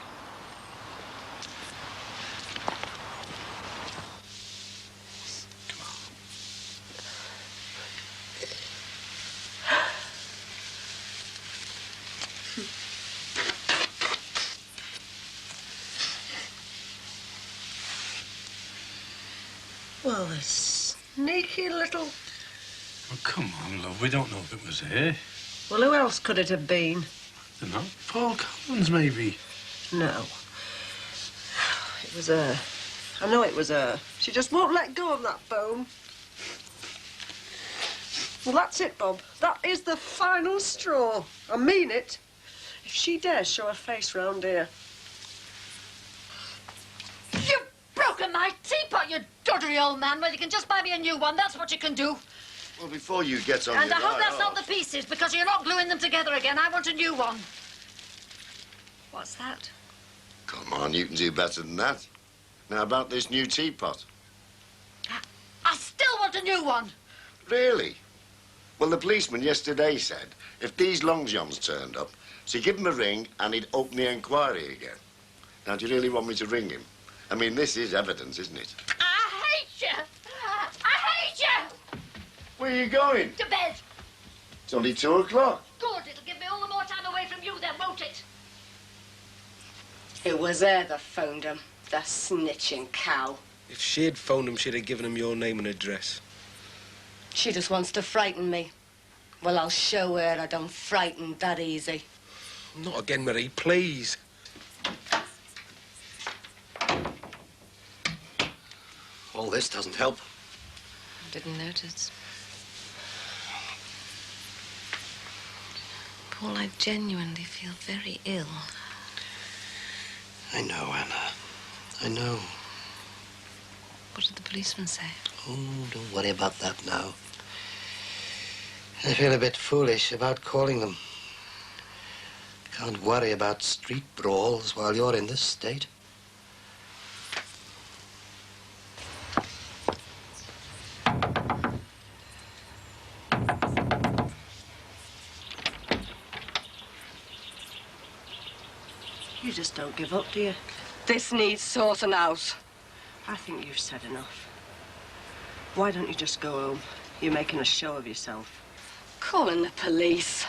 Well, a sneaky little... Oh, come on, love. We don't know if it was her. Well, who else could it have been? I don't know. Paul Collins, maybe. No. It was her. I know it was her. She just won't let go of that phone. Well, that's it, Bob. That is the final straw. I mean it. If she dares show her face round here. You've broken my teapot, you doddery old man. Well, you can just buy me a new one. That's what you can do. Well, before you get on And your I hope right that's not arse- the pieces, because you're not gluing them together again. I want a new one. What's that? Come on, you can do better than that. Now, about this new teapot. I still want a new one. Really? Well, the policeman yesterday said if these long johns turned up, to give him a ring and he'd open the inquiry again. Now, do you really want me to ring him? I mean, this is evidence, isn't it? I hate you. I hate you. Where are you going? To bed. It's only 2 o'clock. Good. It'll give me all the more time away from you then, won't it? It was her that phoned him, the snitching cow. If she'd phoned him, she'd have given him your name and address. She just wants to frighten me. Well, I'll show her I don't frighten that easy. Not again, Marie, please. All this doesn't help. I didn't notice. Paul, I genuinely feel very ill. I know, Anna. I know. What did the policeman say? Oh, don't worry about that now. I feel a bit foolish about calling them. Can't worry about street brawls while you're in this state. You just don't give up, do you? This needs sorting out. I think you've said enough. Why don't you just go home? You're making a show of yourself. Calling the police.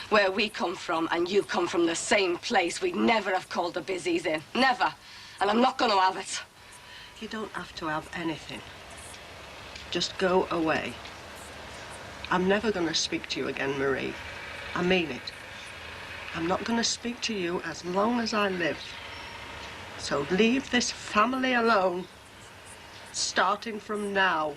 Where we come from and you come from the same place, we'd never have called the busies in. Never. And I'm not going to have it. You don't have to have anything. Just go away. I'm never going to speak to you again, Marie. I mean it. I'm not going to speak to you as long as I live. So leave this family alone, starting from now.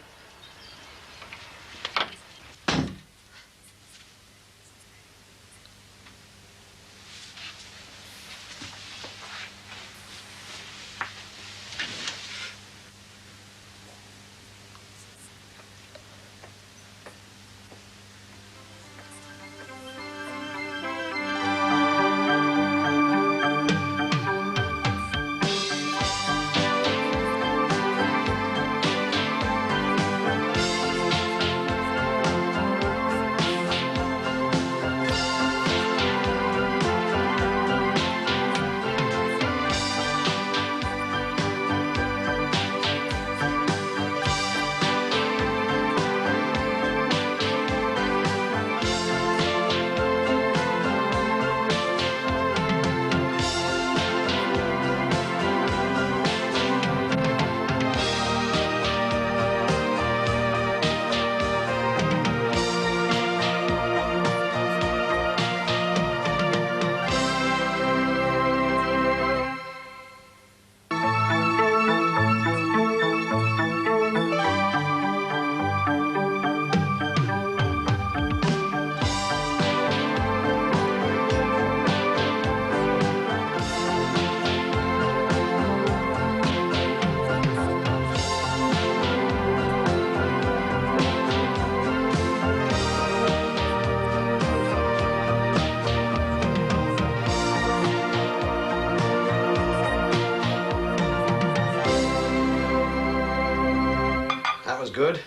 was good.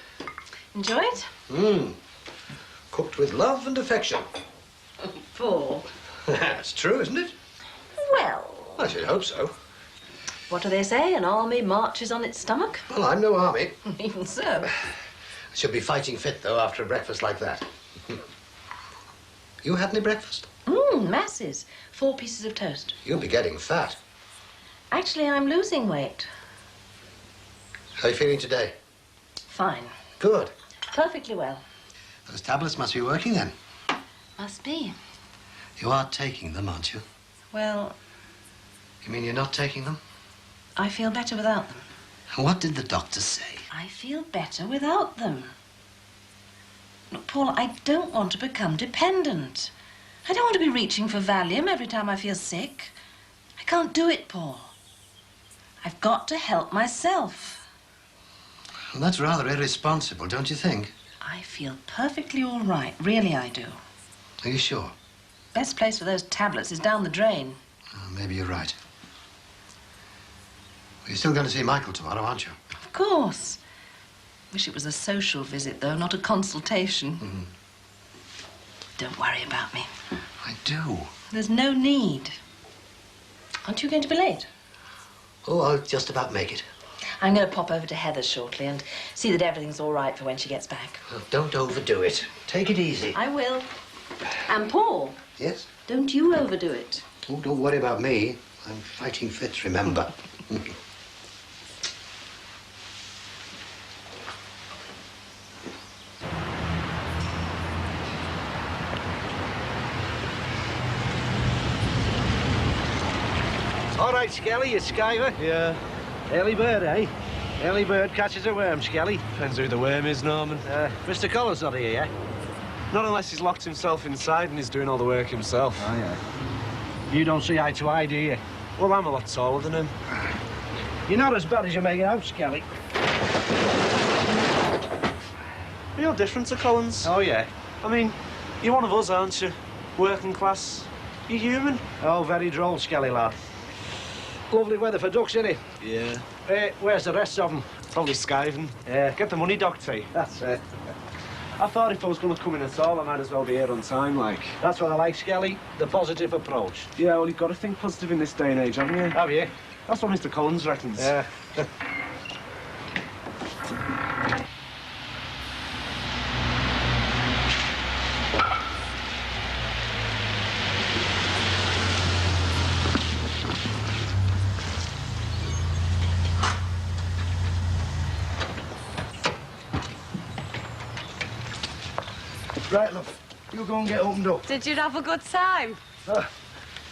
Enjoy it? Cooked with love and affection. Paul. That's true, isn't it? Well, I should hope so. what do they say? An army marches on its stomach? Well, I'm no army. Even so. I should be fighting fit, though, after a breakfast like that. You had any breakfast? Masses. 4 pieces of toast. You'll be getting fat. Actually, I'm losing weight. How are you feeling today? Fine. Good. Perfectly well. Those tablets must be working, then. Must be. You are taking them, aren't you? Well, You mean you're not taking them? I feel better without them. And what did the doctor say? I feel better without them. Look, Paul, I don't want to become dependent. I don't want to be reaching for Valium every time I feel sick. I can't do it, Paul. I've got to help myself. Well, that's rather irresponsible, don't you think? I feel perfectly all right. Really, I do. Are you sure? Best place for those tablets is down the drain. Oh, maybe you're right. Well, you're still going to see Michael tomorrow, aren't you? Of course. Wish it was a social visit, though, not a consultation. Don't worry about me. I do. There's no need. Aren't you going to be late? Oh, I'll just about make it. I'm going to pop over to Heather's shortly and see that everything's all right for when she gets back. Well, don't overdo it. Take it easy. I will. And Paul, Yes? don't you overdo it. Oh, don't worry about me. I'm fighting fit, remember. All right, Skelly, you skiver. Yeah. Early bird, eh? Early bird catches a worm, Skelly. Depends who the worm is, Norman. Mr. Collins not here, yeah? Not unless he's locked himself inside and he's doing all the work himself. Oh, yeah. You don't see eye to eye, do you? Well, I'm a lot taller than him. You're not as bad as you make out, Skelly. You're different to Collins. Oh, yeah? I mean, you're one of us, aren't you? Working class. You're human. Oh, very droll, Skelly, lad. Lovely weather for ducks, innit? Yeah. Hey, where's the rest of them? Probably skiving. Yeah. Get the money, Doctor. That's it. I thought if I was going to come in at all, I might as well be here on time, like. That's what I like, Skelly. The positive approach. Yeah, well, you've got to think positive in this day and age, haven't you? Have you? That's what Mr. Collins reckons. Yeah. Right, love. You go and get opened up. Did you have a good time? Oh,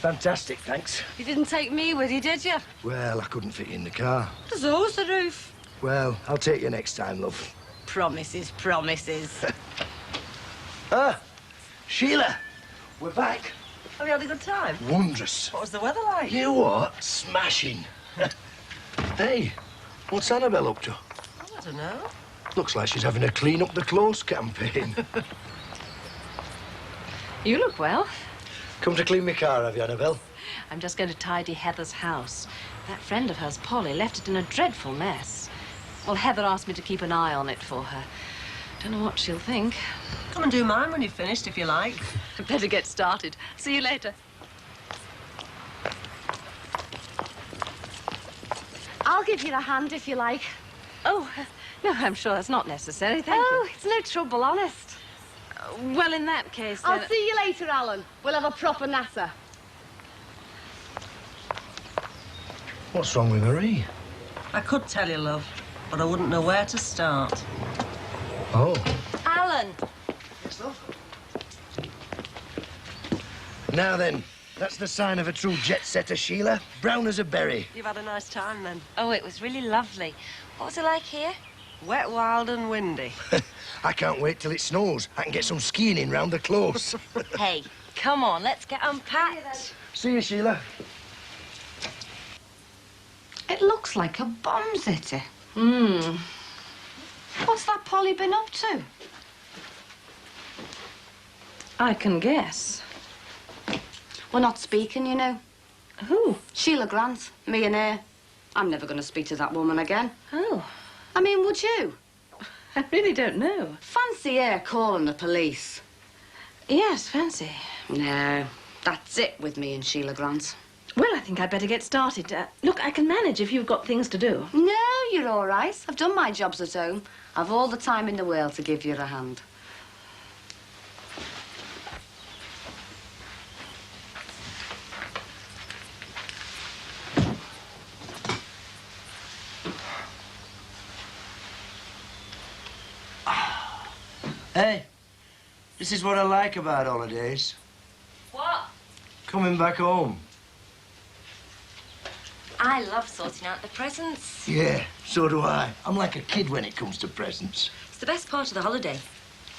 fantastic, thanks. You didn't take me with you, did you? Well, I couldn't fit you in the car. There's always the roof. Well, I'll take you next time, love. Promises, promises. Sheila, we're back. Have you had a good time? Wondrous. What was the weather like? You what? Smashing. Hey, what's Annabelle up to? I don't know. Looks like she's having a clean up the clothes campaign. You look well. Come to clean my car, have you, Annabelle? I'm just going to tidy Heather's house. That friend of hers, Polly, left it in a dreadful mess. Well, Heather asked me to keep an eye on it for her. Don't know what she'll think. Come and do mine when you've finished, if you like. I'd better get started. See you later. I'll give you a hand if you like. Oh, no, I'm sure that's not necessary, thank Oh, you. it's no trouble, honest. Well, in that case, I'll then... see you later, Alan. We'll have a proper natter. What's wrong with Marie? I could tell you, love, but I wouldn't know where to start. Oh. Alan! Yes, love? Now then, that's the sign of a true jet-setter, Sheila. Brown as a berry. You've had a nice time, then? Oh, it was really lovely. What was it like here? Wet, wild and windy. I can't wait till it snows. I can get some skiing in round the close. Hey, come on, let's get unpacked. See you, Sheila. It looks like a bomb city. What's that Polly been up to? I can guess. We're not speaking, you know. Who? Sheila Grant, me and her. I'm never going to speak to that woman again. Oh. I mean, would you? I really don't know. Fancy her calling the police. Yes, fancy. No, that's it with me and Sheila Grant. Well, I think I'd better get started. Look, I can manage if you've got things to do. No, you're all right. I've done my jobs at home. I've all the time in the world to give you a hand. Hey, this is what I like about holidays. What? Coming back home. I love sorting out the presents. Yeah, so do I. I'm like a kid when it comes to presents. It's the best part of the holiday.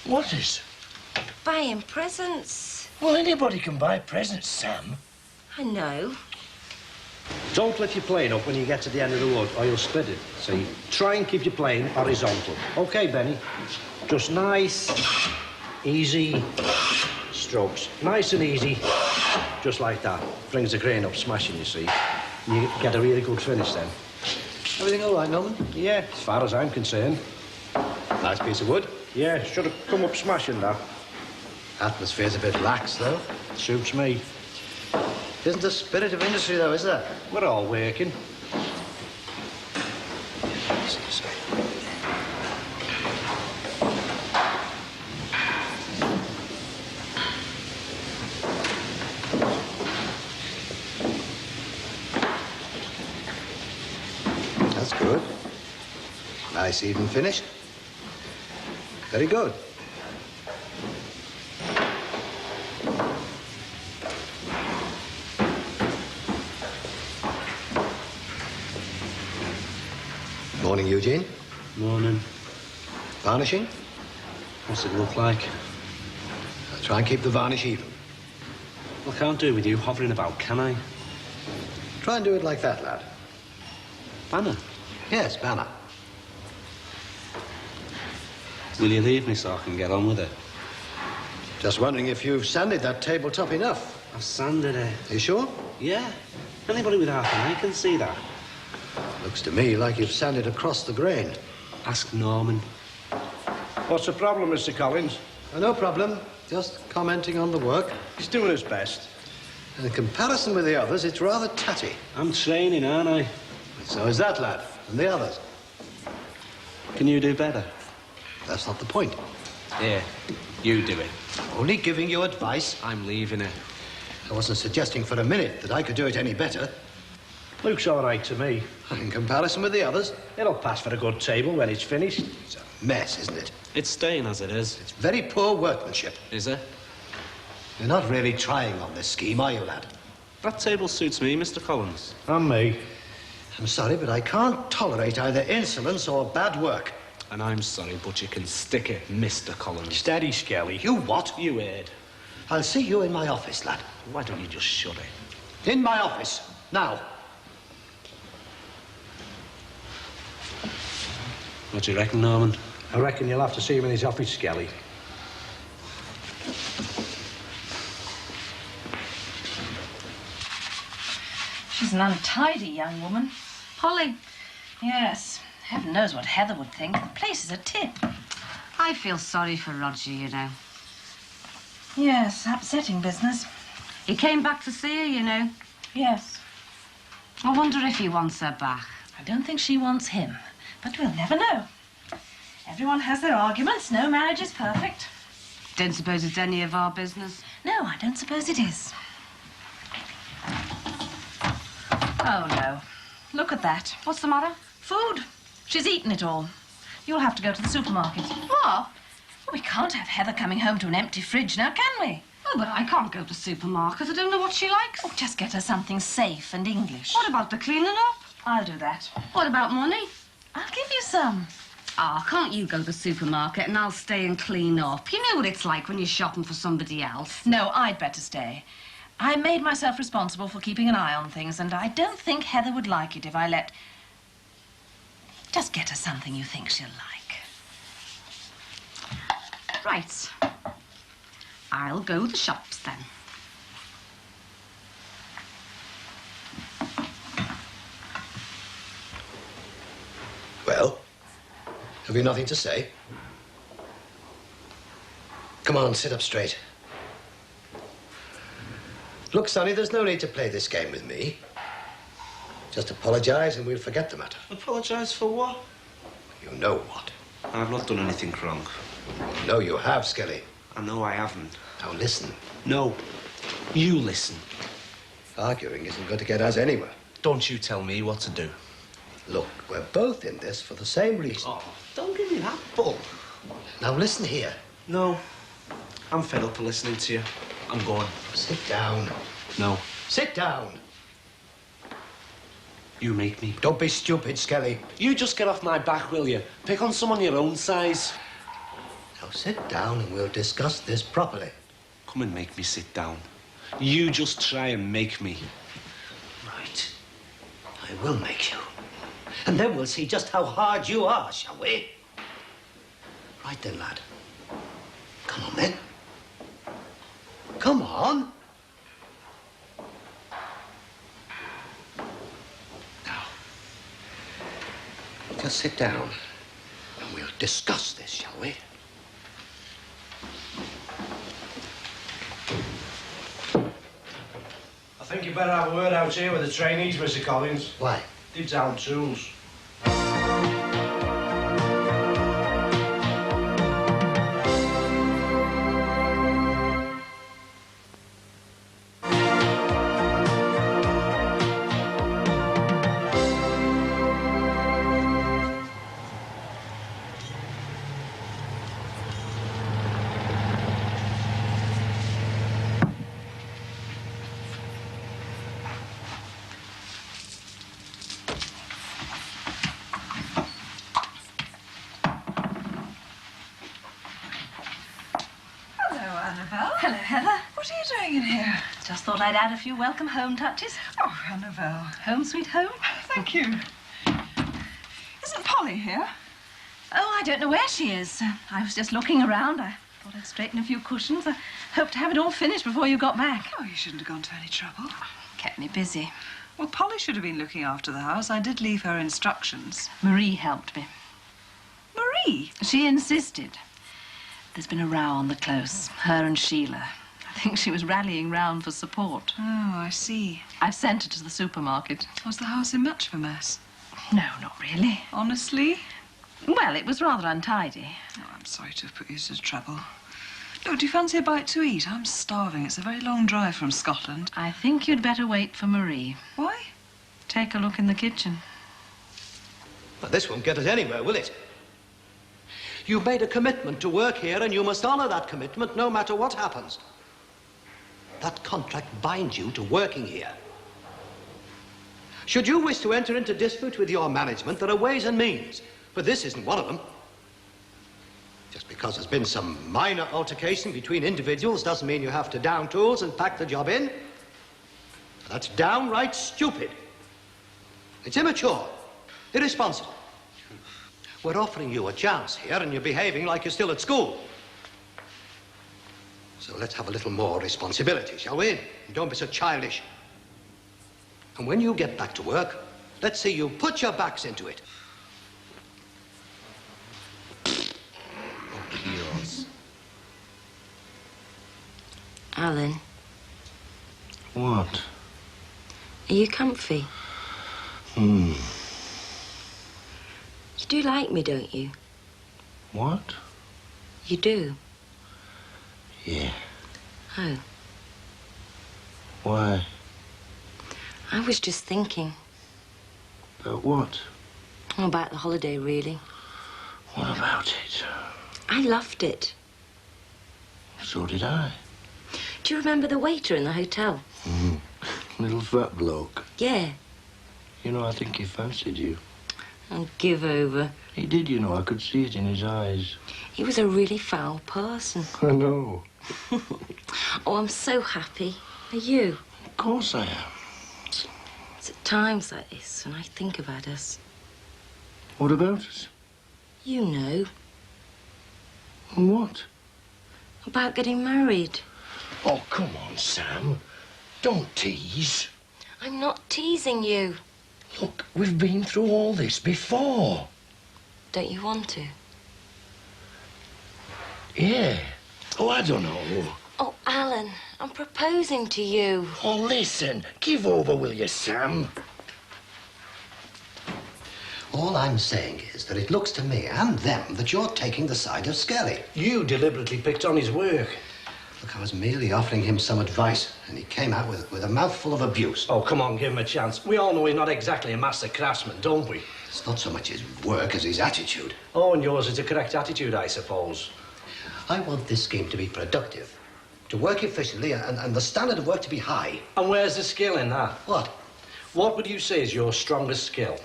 What is? Buying presents. Well, anybody can buy presents, Sam. I know. Don't lift your plane up when you get to the end of the wood, or you'll split it. See? Try and keep your plane horizontal. OK, Benny? Just nice, easy strokes. Nice and easy, just like that. Brings the grain up smashing, you see. You get a really good finish then. Everything all right, Norman? Yeah, as far as I'm concerned. Nice piece of wood. Yeah, should have come up smashing, that. Atmosphere's a bit lax, though. Suits me. Isn't the spirit of industry, though, is there? We're all working. That's good. Nice even finish. Very good. Morning, Eugene. Morning. Varnishing? What's it look like? I'll try and keep the varnish even. I can't do with you hovering about, can I? Try and do it like that, lad. Banner? Yes, banner. Will you leave me so I can get on with it? Just wondering if you've sanded that tabletop enough. I've sanded it. Are you sure? Yeah. Anybody with half an eye can see that. Looks to me like you've sanded across the grain. Ask Norman. What's the problem, Mr. Collins? No problem. Just commenting on the work. He's doing his best. In comparison with the others, it's rather tatty. I'm training, aren't I? So is that lad, and the others. Can you do better? That's not the point. Yeah, you do it. Only giving you advice. I'm leaving it. I wasn't suggesting for a minute that I could do it any better. Looks all right to me. In comparison with the others? It'll pass for a good table when it's finished. It's a mess, isn't it? It's staying as it is. It's very poor workmanship. Is it? You're not really trying on this scheme, are you, lad? That table suits me, Mr. Collins. And me. I'm sorry, but I can't tolerate either insolence or bad work. And I'm sorry, but you can stick it, Mr. Collins. Steady, Skelly. You what? You heard. I'll see you in my office, lad. Why don't you just shut it? In my office. Now. What do you reckon, Norman? I reckon you'll have to see him in his office, Skelly. She's an untidy young woman. Holly. Yes. Heaven knows what Heather would think. The place is a tip. I feel sorry for Roger, you know. Yes, upsetting business. He came back to see her, you know. Yes. I wonder if he wants her back. I don't think she wants him, but we'll never know. Everyone has their arguments. No marriage is perfect. Don't suppose it's any of our business? No, I don't suppose it is. Oh, no. Look at that. What's the matter? Food. She's eaten it all. You'll have to go to the supermarket. What? Well, we can't have Heather coming home to an empty fridge now, can we? Oh, but I can't go to the supermarket. I don't know what she likes. Oh, just get her something safe and English. What about the cleaning up? I'll do that. What about money? I'll give you some. Ah, can't you go to the supermarket and I'll stay and clean up? You know what it's like when you're shopping for somebody else. No, I'd better stay. I made myself responsible for keeping an eye on things, and I don't think Heather would like it if I let... Just get her something you think she'll like. Right. I'll go to the shops then. Well, Have you nothing to say? Come on, sit up straight. Look, Sonny, there's no need to play this game with me. Just apologise and we'll forget the matter. Apologise for what? You know what. I've not done anything wrong. No, you have, Skelly. I know I haven't. Now listen. No. You listen. Arguing isn't going to get us anywhere. Don't you tell me what to do. Look, we're both in this for the same reason. Oh, don't give me that bull. Now listen here. No. I'm fed up of listening to you. I'm going. Sit down. No. Sit down. You make me. Don't be stupid, Skelly. You just get off my back, will you? Pick on someone your own size. Now sit down and we'll discuss this properly. Come and make me sit down. You just try and make me. Right. I will make you. And then we'll see just how hard you are, shall we? Right then, lad. Come on, then. Come on. Now, just sit down and we'll discuss this, shall we? I think you better have a word out here with the trainees, Mr. Collins. Why? They're down tools. Hello, Heather. What are you doing in here? Just thought I'd add a few welcome home touches. Oh, Annabelle. Home sweet home. Thank you. Isn't Polly here? Oh, I don't know where she is. I was just looking around. I thought I'd straighten a few cushions. I hoped to have it all finished before you got back. Oh, you shouldn't have gone to any trouble. Kept me busy. Well, Polly should have been looking after the house. I did leave her instructions. Marie helped me. Marie? She insisted. There's been a row on the close, her and Sheila. I think she was rallying round for support. Oh, I see. I've sent her to the supermarket. Was the house in much of a mess? No, not really. Honestly? Well, it was rather untidy. Oh, I'm sorry to have put you to trouble. Look, do you fancy a bite to eat? I'm starving. It's a very long drive from Scotland. I think you'd better wait for Marie. Why? Take a look in the kitchen. But this won't get us anywhere, will it? You've made a commitment to work here, and you must honour that commitment no matter what happens. That contract binds you to working here. Should you wish to enter into dispute with your management, there are ways and means, but this isn't one of them. Just because there's been some minor altercation between individuals doesn't mean you have to down tools and pack the job in. That's downright stupid. It's immature, irresponsible. We're offering you a chance here, and you're behaving like you're still at school. So let's have a little more responsibility, shall we? And don't be so childish. And when you get back to work, let's see you put your backs into it. Yours. Alan, What? are you comfy? Hmm. You do like me, don't you? What? You do? Yeah. Oh, Why? I was just thinking. About what? About the holiday, really. What about it? I loved it. So did I. Do you remember the waiter in the hotel? Little fat bloke. Yeah. You know, I think he fancied you. Oh, give over. He did, you know. I could see it in his eyes. He was a really foul person. I know. Oh, I'm so happy. Are you? Of course I am. It's at times like this when I think about us. What about us? You know. What? About getting married. Oh, come on, Sam. Don't tease. I'm not teasing you. Look, we've been through all this before. Don't you want to? Yeah. Oh, I don't know. Oh, Alan, I'm proposing to you. Oh, listen. Give over, will you, Sam? All I'm saying is that it looks to me and them that you're taking the side of Skelly. You deliberately picked on his work. Look, I was merely offering him some advice, and he came out with a mouthful of abuse. Oh, come on, give him a chance. We all know he's not exactly a master craftsman, don't we? It's not so much his work as his attitude. Oh, and yours is the correct attitude, I suppose. I want this scheme to be productive, to work efficiently, and the standard of work to be high. And where's the skill in that? What? What would you say is your strongest skill?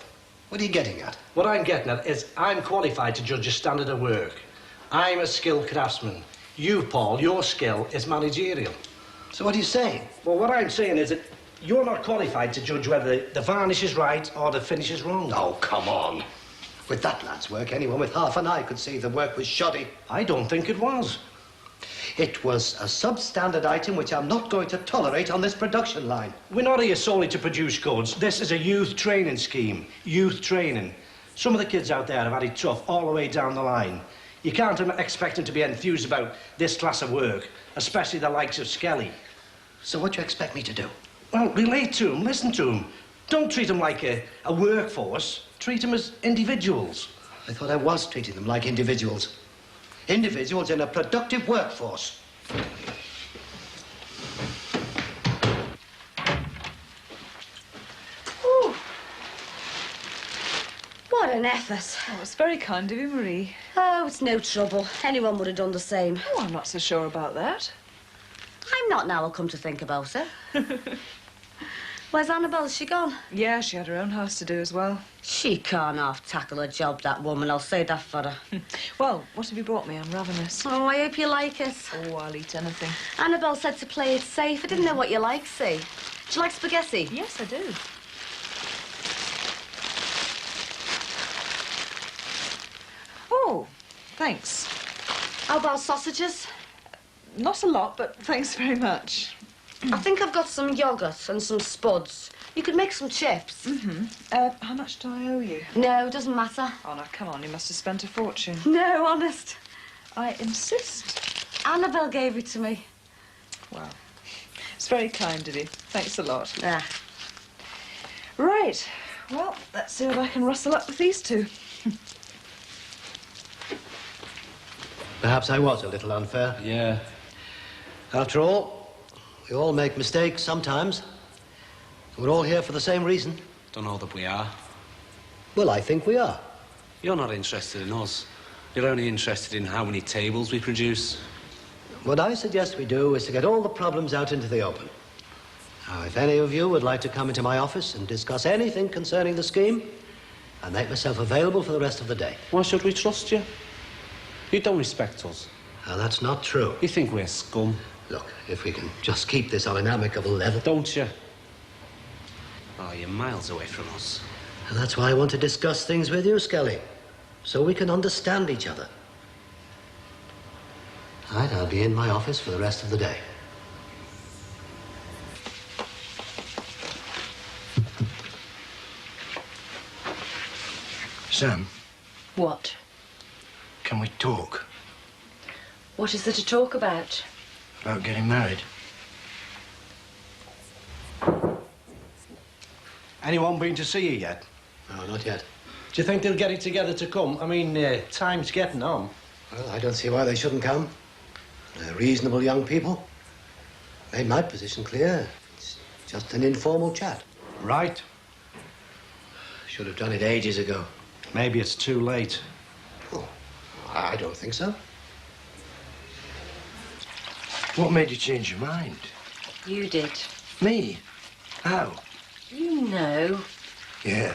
What are you getting at? What I'm getting at is I'm qualified to judge a standard of work. I'm a skilled craftsman. You, Paul, your skill is managerial. So what are you saying? Well, what I'm saying is that you're not qualified to judge whether the varnish is right or the finish is wrong. Oh, come on. With that lad's work, anyone with half an eye could see the work was shoddy. I don't think it was. It was a substandard item which I'm not going to tolerate on this production line. We're not here solely to produce goods. This is a youth training scheme. Youth training. Some of the kids out there have had it tough all the way down the line. You can't expect them to be enthused about this class of work, especially the likes of Skelly. So what do you expect me to do? Well, relate to them, listen to them. Don't treat them like a workforce. Treat them as individuals. I thought I was treating them like individuals. Individuals in a productive workforce. Ooh. What an effort. Oh, it's very kind of you, Marie. Oh, it's no trouble. Anyone would have done the same. Oh, I'm not so sure about that. I'm not now, I'll come to think about it. Where's Annabelle? Has she gone? Yeah, she had her own house to do as well. She can't half-tackle a job, that woman. I'll say that for her. Well, what have you brought me? I'm ravenous. Oh, I hope you like it. Oh, I'll eat anything. Annabelle said to play it safe. I didn't know what you like, see. Do you like spaghetti? Yes, I do. Oh, thanks. How about sausages? Not a lot, but thanks very much. I think I've got some yoghurt and some spuds. You could make some chips. How much do I owe you? No, doesn't matter. Oh, now, come on, you must have spent a fortune. No, honest. I insist. Annabelle gave it to me. Well, it's very kind of you. Thanks a lot. Yeah. Right. Well, let's see what I can rustle up with these two. Perhaps I was a little unfair. Yeah. After all, we all make mistakes sometimes. We're all here for the same reason. Don't know that we are. Well, I think we are. You're not interested in us. You're only interested in how many tables we produce. What I suggest we do is to get all the problems out into the open. Now, if any of you would like to come into my office and discuss anything concerning the scheme, I'll make myself available for the rest of the day. Why should we trust you? You don't respect us. Now, that's not true. You think we're scum. Look, if we can just keep this on an amicable level... Don't you? Oh, you're miles away from us. And that's why I want to discuss things with you, Skelly, so we can understand each other. All right, I'll be in my office for the rest of the day. Sam, What? can we talk What is there to talk about? about getting married? Anyone been to see you yet? No, not yet. Do you think they'll get it together to come? I mean, time's getting on. Well, I don't see why they shouldn't come. They're reasonable young people. Made my position clear. It's just an informal chat. Right. Should have done it ages ago. Maybe it's too late. Oh, I don't think so. What made you change your mind? You did. Me? How? You know. Yeah,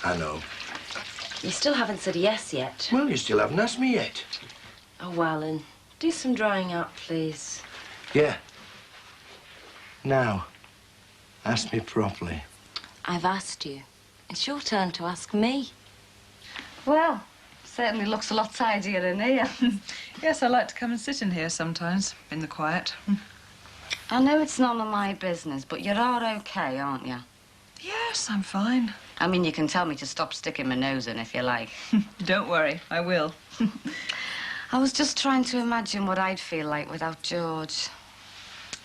I know. You still haven't said yes yet. Well, you still haven't asked me yet. Oh, Alan, do some drying up, please. Yeah. Now, ask me properly. I've asked you. It's your turn to ask me. Well, certainly looks a lot tidier in here. Yes, I like to come and sit in here sometimes, in the quiet. I know it's none of my business, but you're all okay, aren't you? Yes, I'm fine. I mean, you can tell me to stop sticking my nose in if you like. Don't worry, I will. I was just trying to imagine what I'd feel like without George.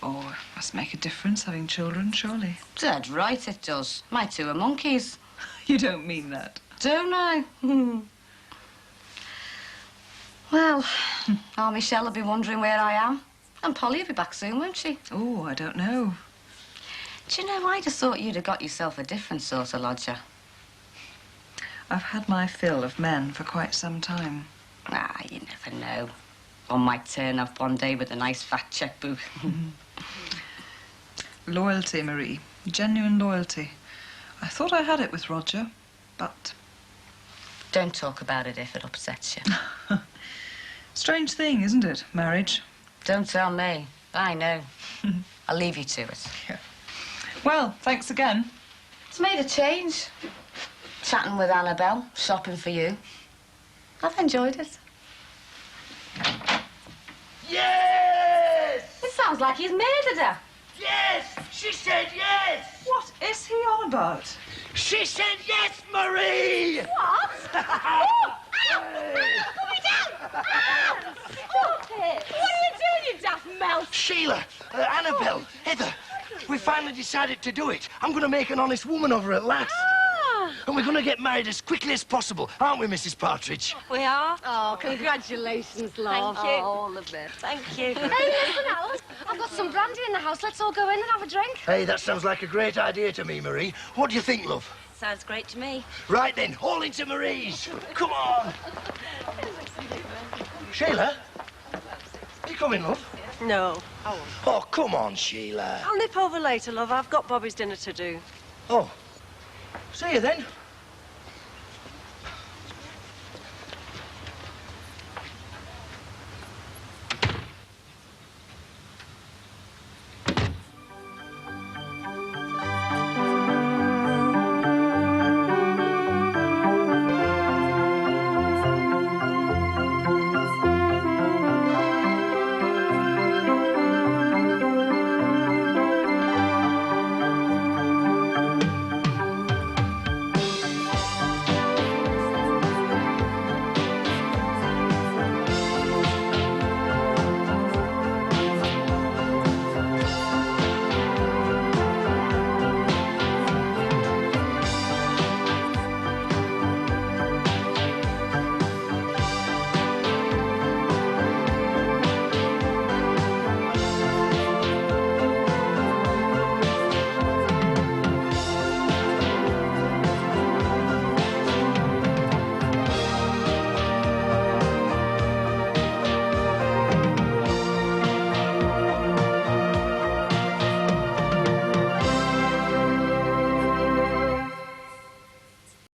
Oh, it must make a difference having children, surely. Dead right it does. My two are monkeys. You don't mean that. Don't I? Well, our Michelle will be wondering where I am. And Polly will be back soon, won't she? Oh, I don't know. Do you know, I'd have thought you'd have got yourself a different sort of lodger. I've had my fill of men for quite some time. Ah, you never know. One might turn up one day with a nice fat checkbook. Loyalty, Marie. Genuine loyalty. I thought I had it with Roger, but... Don't talk about it if it upsets you. Strange thing, isn't it, marriage? Don't tell me. I know. I'll leave you to it. Yeah. Well, thanks again. It's made a change. Chatting with Annabelle, shopping for you. I've enjoyed it. Yes! It sounds like he's murdered her. Yes! She said yes! What is he on about? She said yes, Marie! What? Oh! Put me down! Stop it! What are you doing, you daft mouth? Sheila, Annabelle, Heather, we finally decided to do it. I'm going to make an honest woman of her at last. And we're going to get married as quickly as possible, aren't we, Mrs. Partridge? We are. Oh, congratulations, love. Thank you. Oh, all of it. Thank you. Hey, listen, Alice. I've got some brandy in the house. Let's all go in and have a drink. Hey, that sounds like a great idea to me, Marie. What do you think, love? Sounds great to me. Right then, all into Marie's. Come on. Sheila? Are you coming, love? No. Oh, come on, Sheila. I'll nip over later, love. I've got Bobby's dinner to do. Oh. See you then.